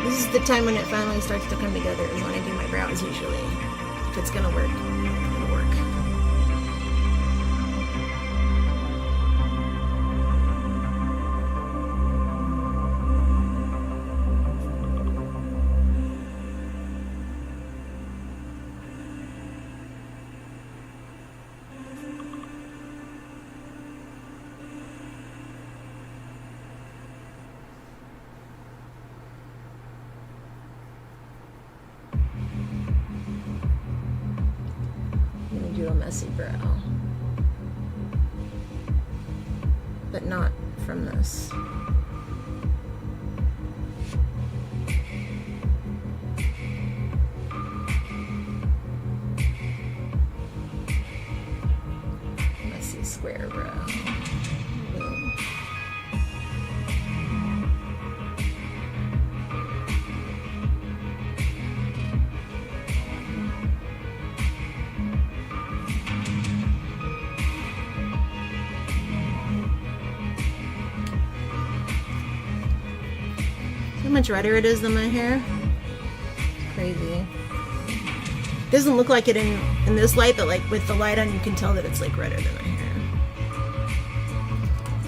This is the time when it finally starts to come together, is when I do my brows usually. If it's gonna work, it'll work. Do a messy brow, but not from this. Messy square brow. Boom. How much redder it is than my hair. It's crazy. It doesn't look like it in this light, but like with the light on, you can tell that it's like redder than my hair.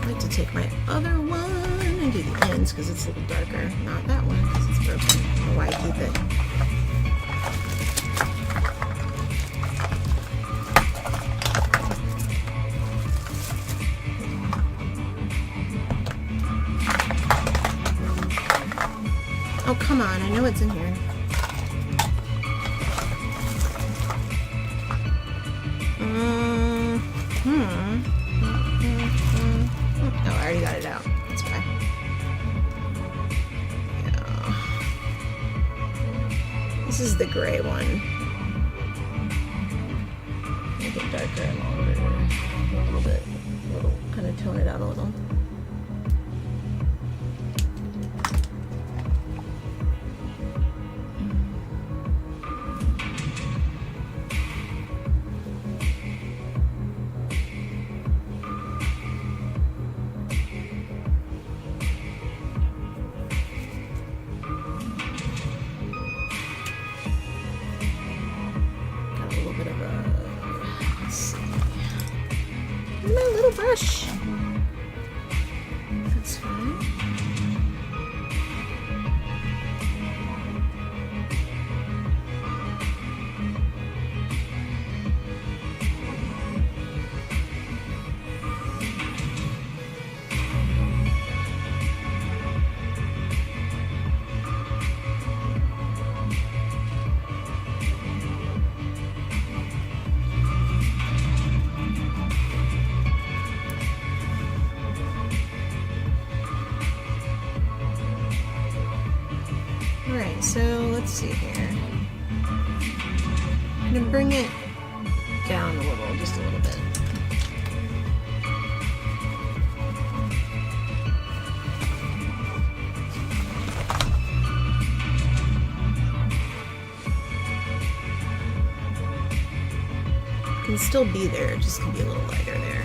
I like to take my other one and do the ends because it's a little darker. Not that one because it's broken. I don't know why I keep it. Oh, come on. I know it's in here. Oh, I already got it out. That's fine. Yeah. This is the gray one. Make it darker and longer. A little bit. Kind of tone it out a little. My little brush. That's fine. Alright, so let's see here. I'm going to bring it down a little, just a little bit. It can still be there, it just can be a little lighter there.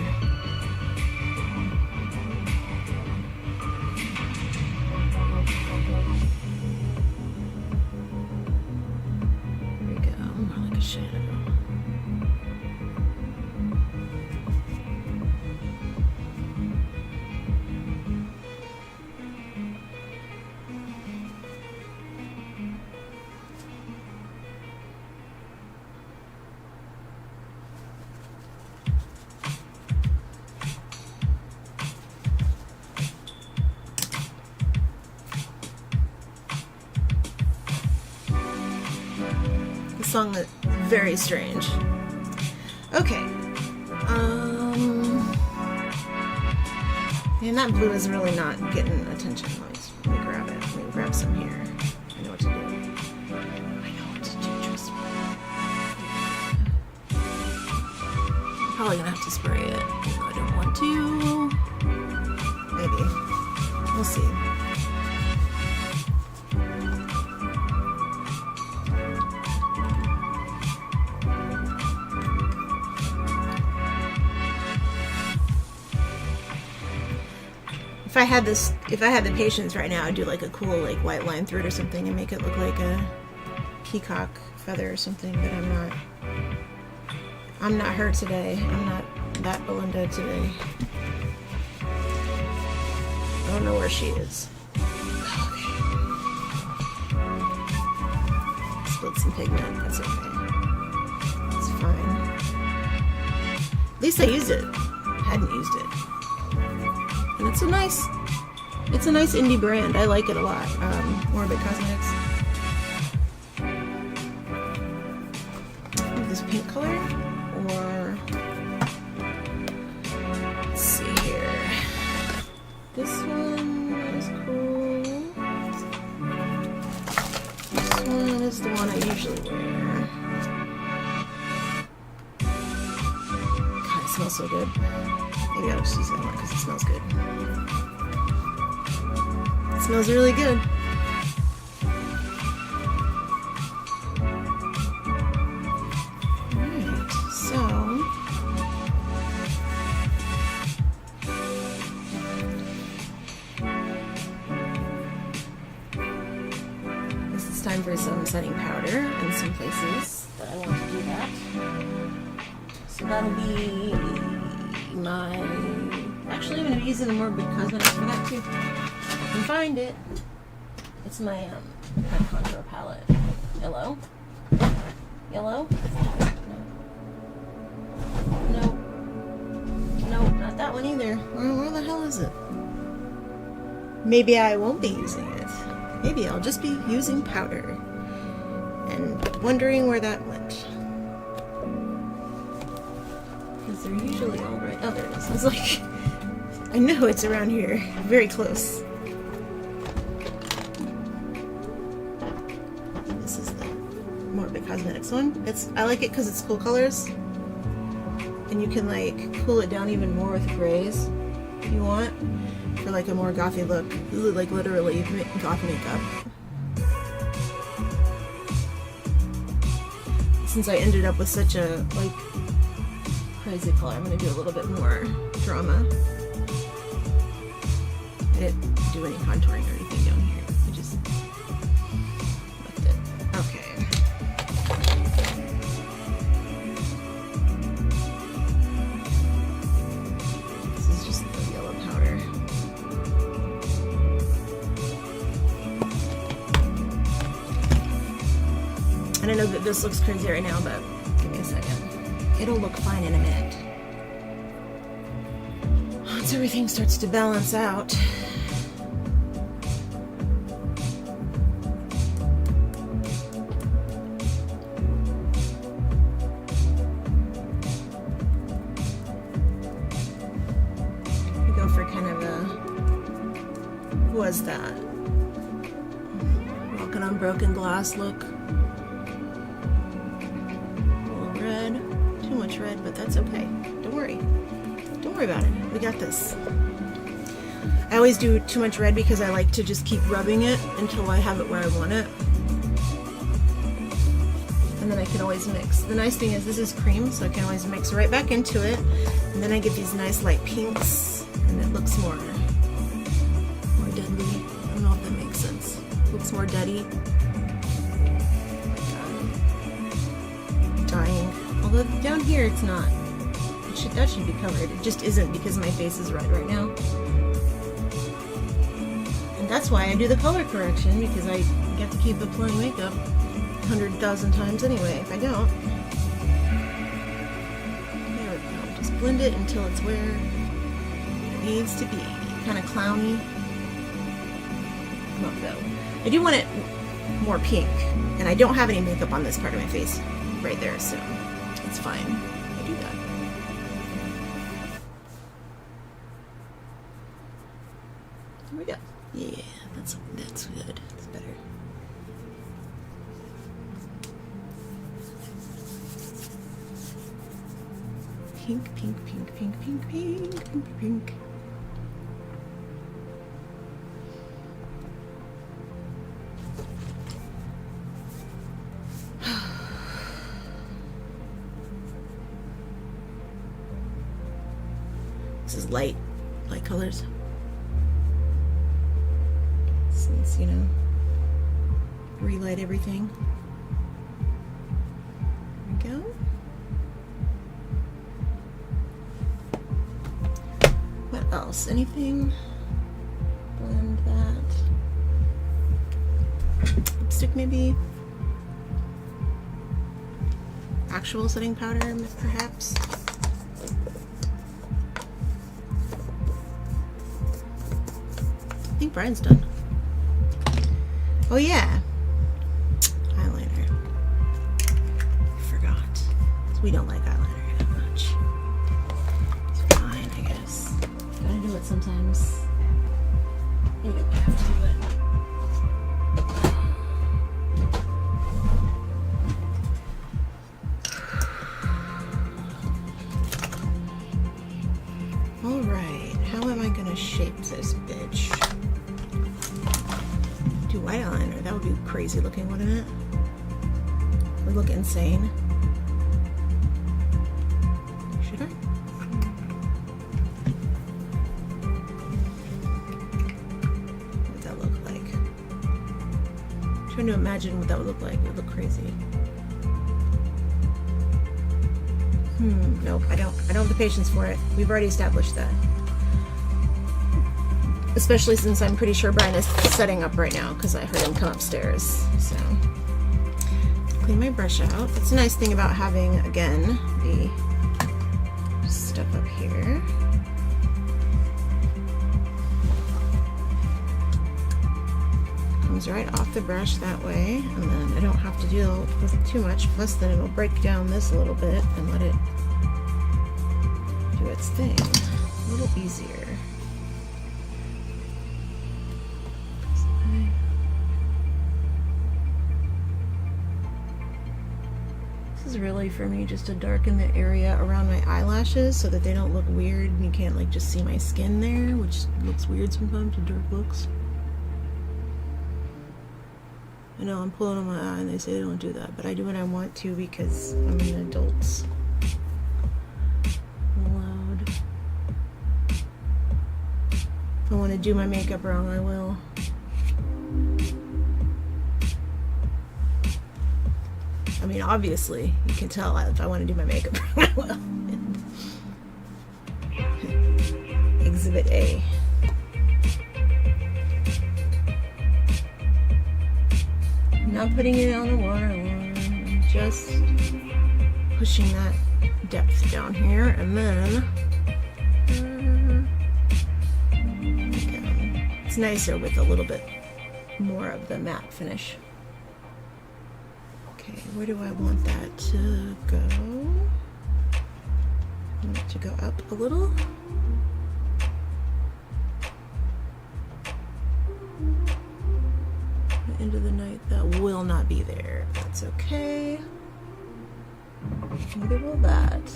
Song is very strange. Okay. And that blue is really not getting attention. Let me grab it. Let me grab some here. I know what to do. I know what to do, trust me. Probably gonna have to spray it. I don't want to. Maybe. We'll see. if I had the patience right now, I'd do like a cool like white line through it or something and make it look like a peacock feather or something, but I'm not her today. I'm not that Belinda today. I don't know where she is. Spilled some pigment. That's okay. It's fine. At least I used it. Hadn't used it. And it's a nice indie brand. I like it a lot. Morbid Cosmetics. This pink color, or let's see here. This one is cool. This one is the one I usually wear. God, it smells so good. Maybe I'll just use that one because it smells good. It smells really good. Alright, so this is time for some setting powder in some places that I want to do that. So that'll be my... Actually, I'm going to be using the Morbid Cosmetics for that too. I can find it. It's my contour palette. Yellow? Yellow? No. No, not that one either. Where the hell is it? Maybe I won't be using it. Maybe I'll just be using powder. And wondering where that went. Because they're usually all right. Oh, there it is. I was like, I know it's around here. Very close. This is the Morbid Cosmetics one. I like it because it's cool colors. And you can like cool it down even more with grays if you want. For like a more gothy look. Like literally goth makeup. Since I ended up with such a like crazy color, I'm going to do a little bit more drama. I didn't do any contouring or anything down here. I just left it. Okay. This is just the yellow powder. And I know that this looks crazy right now, but give me a second. It'll look fine in a minute. Once everything starts to balance out. We go for kind of a... Who was that? Walking on broken glass look. Too much red, but that's okay. Don't worry. Don't worry about it. We got this. I always do too much red because I like to just keep rubbing it until I have it where I want it. And then I can always mix. The nice thing is this is cream, so I can always mix right back into it. And then I get these nice light pinks, and it looks more deadly. I don't know if that makes sense. It looks more deady. Dying. Although down here it's not. That should be covered. It just isn't because my face is red right now. And that's why I do the color correction, because I get to keep applying makeup 100,000 times anyway if I don't. There we go. Just blend it until it's where it needs to be. Kind of clowny. Come on, though. I do want it more pink, and I don't have any makeup on this part of my face right there, so it's fine. I do that. There we go. Yeah, that's good. That's better. Pink, pink, pink, pink, pink, pink, pink, pink. This is light colors. things, you know. Relight everything. There we go. What else? Anything? Blend that. Lipstick maybe? Actual setting powder, perhaps? I think Brian's done. Oh yeah, eyeliner. I forgot. We don't like eyeliner that much. It's fine, I guess. Gotta do it sometimes. You don't have to do it. Alright, how am I gonna shape this bitch? Do white eyeliner, that would be crazy looking, wouldn't it? It would look insane. Should I? What would that look like? I'm trying to imagine what that would look like. It would look crazy. Nope, I don't have the patience for it. We've already established that. Especially since I'm pretty sure Brian is setting up right now because I heard him come upstairs. So, clean my brush out. That's a nice thing about having, again, the stuff up here. Comes right off the brush that way, and then I don't have to deal with it too much. Plus, then it'll break down this a little bit and let it do its thing a little easier. This is really for me just to darken the area around my eyelashes so that they don't look weird and you can't like just see my skin there, which looks weird sometimes with dark looks. I know I'm pulling on my eye and they say they don't do that, but I do what I want to because I'm an adult. Allowed. If I want to do my makeup wrong, I will. I mean, obviously, you can tell if I want to do my makeup wrong, I will. Exhibit A. I'm not putting it on the waterline, I'm just pushing that depth down here, and then it's nicer with a little bit more of the matte finish. Okay, where do I want that to go? I want it to go up a little. End of the night, that will not be there. That's okay. Neither will that.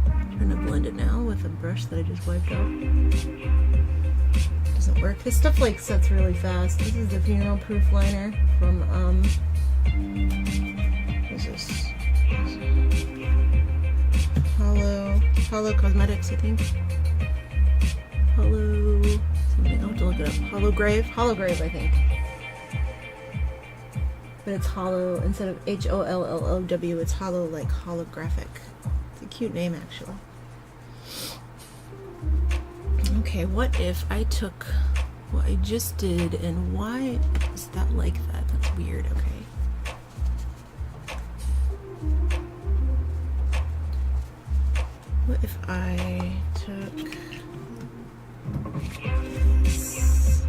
I'm trying to blend it now with a brush that I just wiped off. Doesn't work. This stuff like sets really fast. This is the Funeral Proof liner from what is this? Hollow Cosmetics, I think. Hollow something. I'll have to look it up. Holograve, I think. But it's hollow instead of HOLLOW. It's hollow, like holographic. It's a cute name, actually. Okay, what if I took what I just did and why is that like that? That's weird. Okay. What if I took this?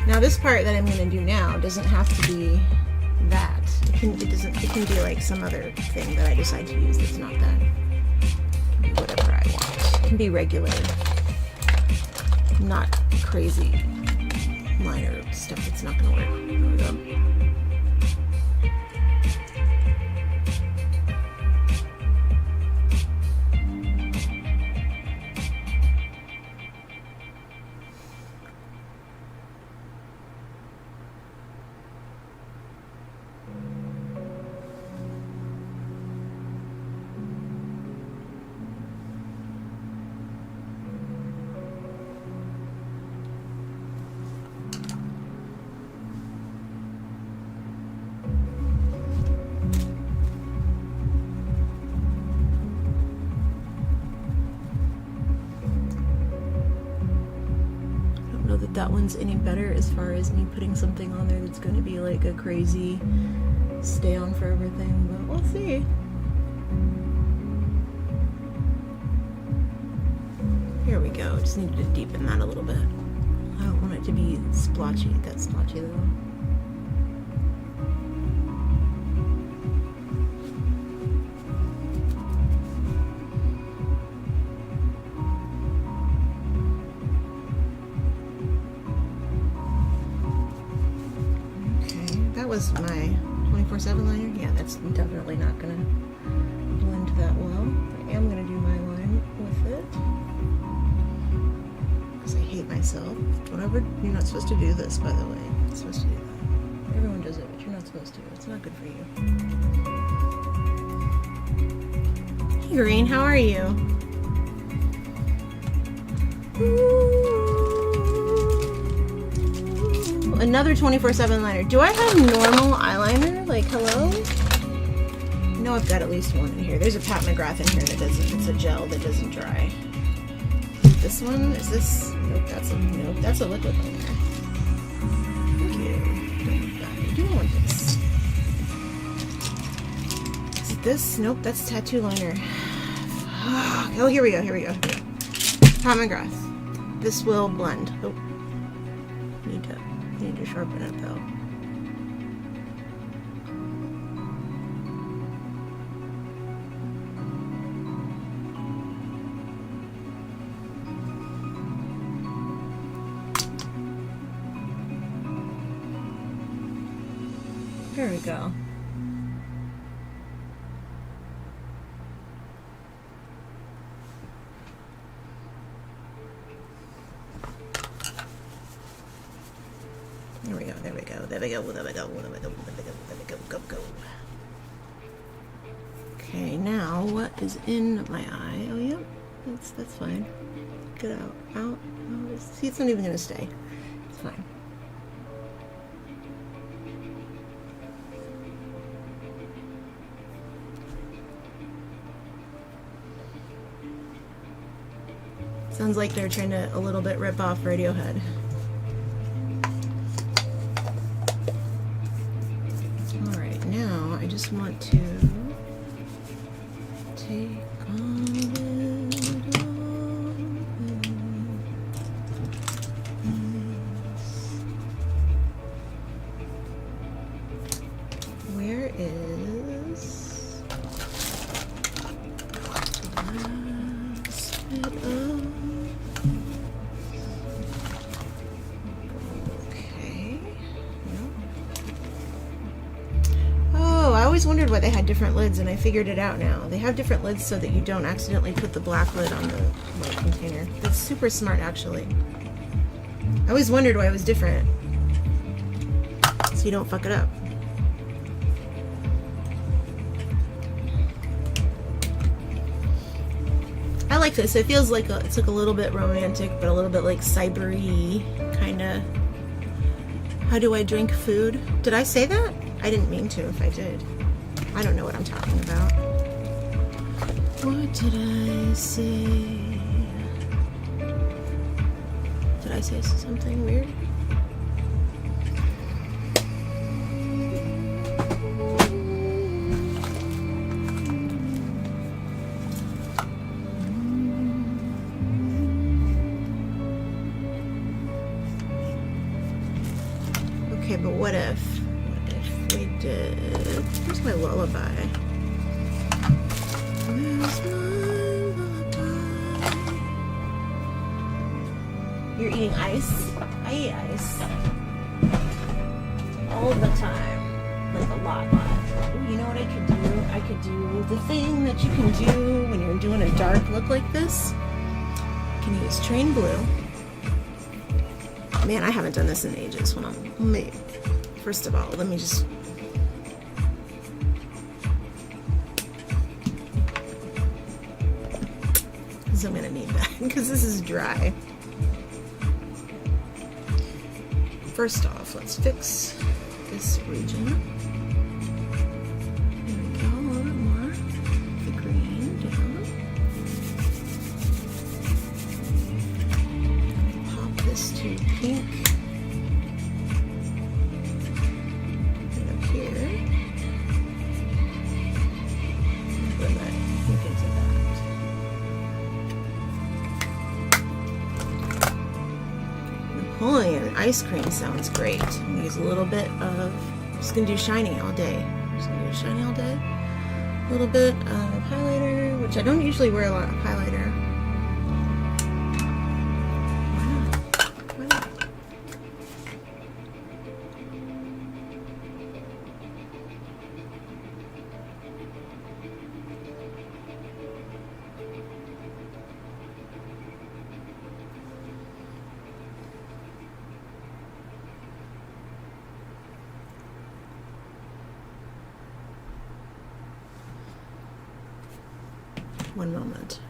Now this part that I'm going to do now doesn't have to be that. It can be like some other thing that I decide to use that's not that. It can be whatever I want. It can be regular, not crazy liner stuff that's not going to work. There we go. know that that one's any better as far as me putting something on there that's going to be like a crazy stay on forever thing, but we'll see. Here we go. Just needed to deepen that a little bit. I don't want it to be splotchy. That's splotchy though. Was my 24/7 liner. Yeah, that's definitely not gonna blend that well. I am gonna do my line with it because I hate myself. Whatever, you're not supposed to do this, by the way. You're supposed to do that. Everyone does it, but you're not supposed to. It's not good for you. Hey Green, how are you? Another 24/7 liner. Do I have normal eyeliner? Like, hello? I know I've got at least one in here. There's a Pat McGrath in here that doesn't, it's a gel that doesn't dry. This one, is this? Nope, that's a liquid liner. Thank you. I do want this. Is it this? Nope, that's tattoo liner. Oh, here we go. Pat McGrath. This will blend. Oh. Need to sharpen it though. There we go. Go. Okay, now what is in my eye? Oh, yep, that's fine. Get out. See, it's not even gonna stay. It's fine. Sounds like they're trying to a little bit rip off Radiohead. Alright, now I just want to take on where is last bit of I always wondered why they had different lids, and I figured it out now. They have different lids so that you don't accidentally put the black lid on the white container. That's super smart, actually. I always wondered why it was different. So you don't fuck it up. I like this. It feels like it's like a little bit romantic, but a little bit like cyber-y, kind of. How do I drink food? Did I say that? I didn't mean to if I did. I don't know what I'm talking about. What did I say? Did I say something weird? Okay, but what if we did, where's my lullaby? Where's my lullaby? You're eating ice? I eat ice. All the time. Like a lot. Ooh, you know what I could do? I could do the thing that you can do when you're doing a dark look like this. You can use Train Blue. Man, I haven't done this in ages. Hold on. First of all, let me just... So I'm gonna need that because this is dry. First off, let's fix this region. There we go, a little bit more. The green down. Pop this too pink. And up here. Blend that pink into that. Napoleon ice cream sounds great. I'm gonna use a little bit of, I'm just gonna do shiny all day. A little bit of highlighter, which I don't usually wear a lot of highlighter. Why not? One moment.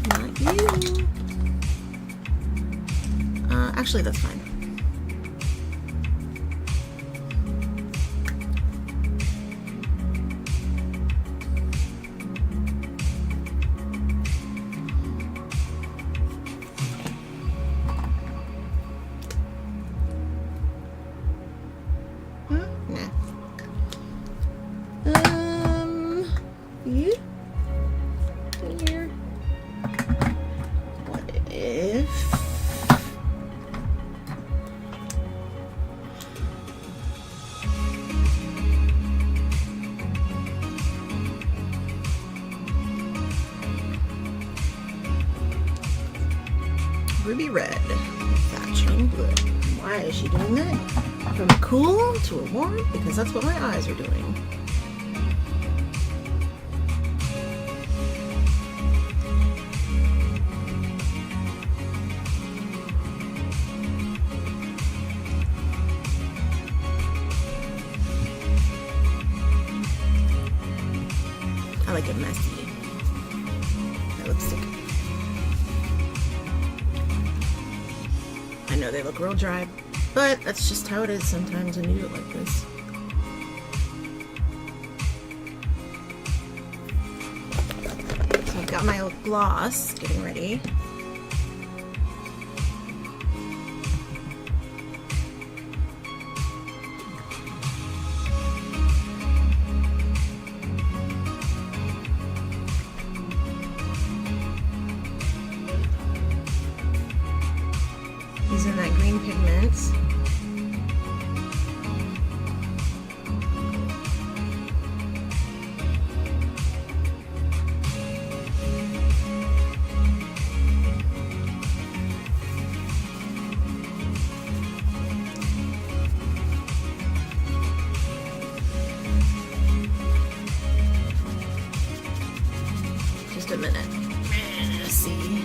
Not you. Actually, that's fine. Ruby red, thatching blue. Why is she doing that? From a cool to a warm? Because that's what my eyes are doing. I like it messy. That lipstick. I know they look real dry, but that's just how it is sometimes when you do it like this. So I've got my gloss getting ready. Using that green pigment. Just a minute. Let's see.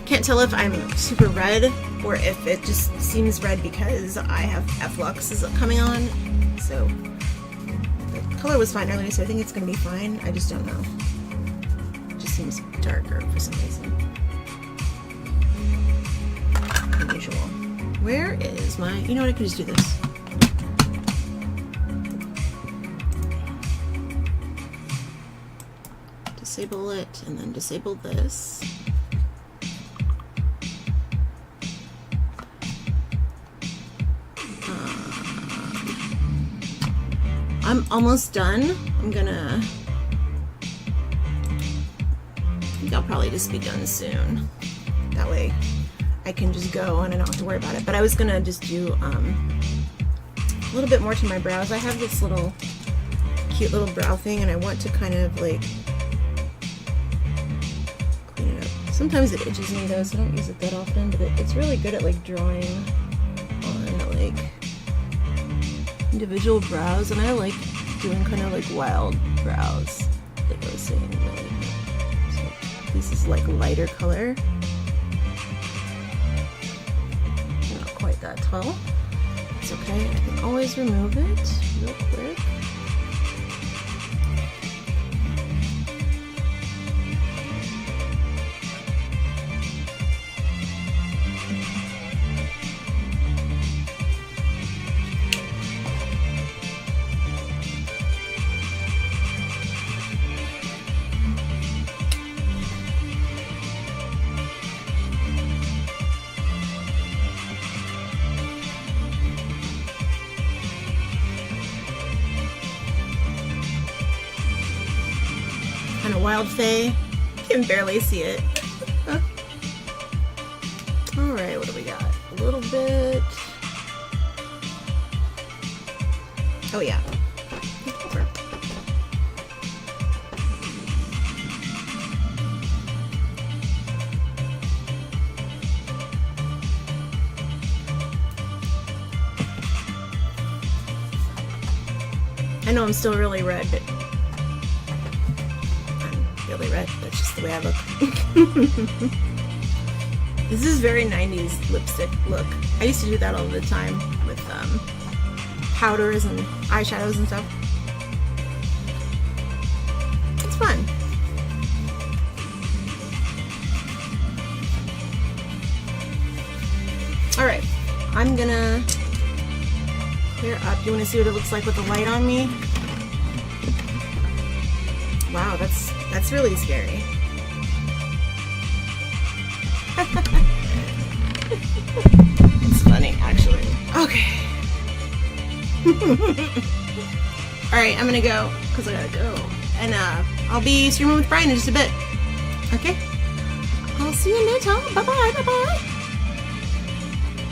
Can't tell if I'm super red or if it just seems red because I have F-Luxes coming on. So the color was fine earlier, so I think it's going to be fine. I just don't know. It just seems darker for some reason than usual. Where is my... You know what? I could just do this. Disable it and then disable this. I'm almost done. I think I'll probably just be done soon. That way I can just go and I don't have to worry about it. But I was gonna just do a little bit more to my brows. I have this little cute little brow thing and I want to kind of like clean it up. Sometimes it itches me though, so I don't use it that often, but it's really good at like drawing on like individual brows, and I like doing kind of like wild brows, like I was saying. So this is like lighter color, not quite that tall. It's okay. I can always remove it real quick. kind of wild fey. Can barely see it. Alright, what do we got? A little bit. Oh yeah. I know I'm still really red, but I'm really red. That's just the way I look. This is very 90s lipstick look. I used to do that all the time with powders and eyeshadows and stuff. It's fun. Alright, I'm gonna clear up. You want to see what it looks like with the light on me? Wow, that's really scary. It's funny, actually. Okay. Alright, I'm gonna go, because I gotta go. And I'll be streaming with Brian in just a bit. Okay? I'll see you later. Bye-bye, bye-bye.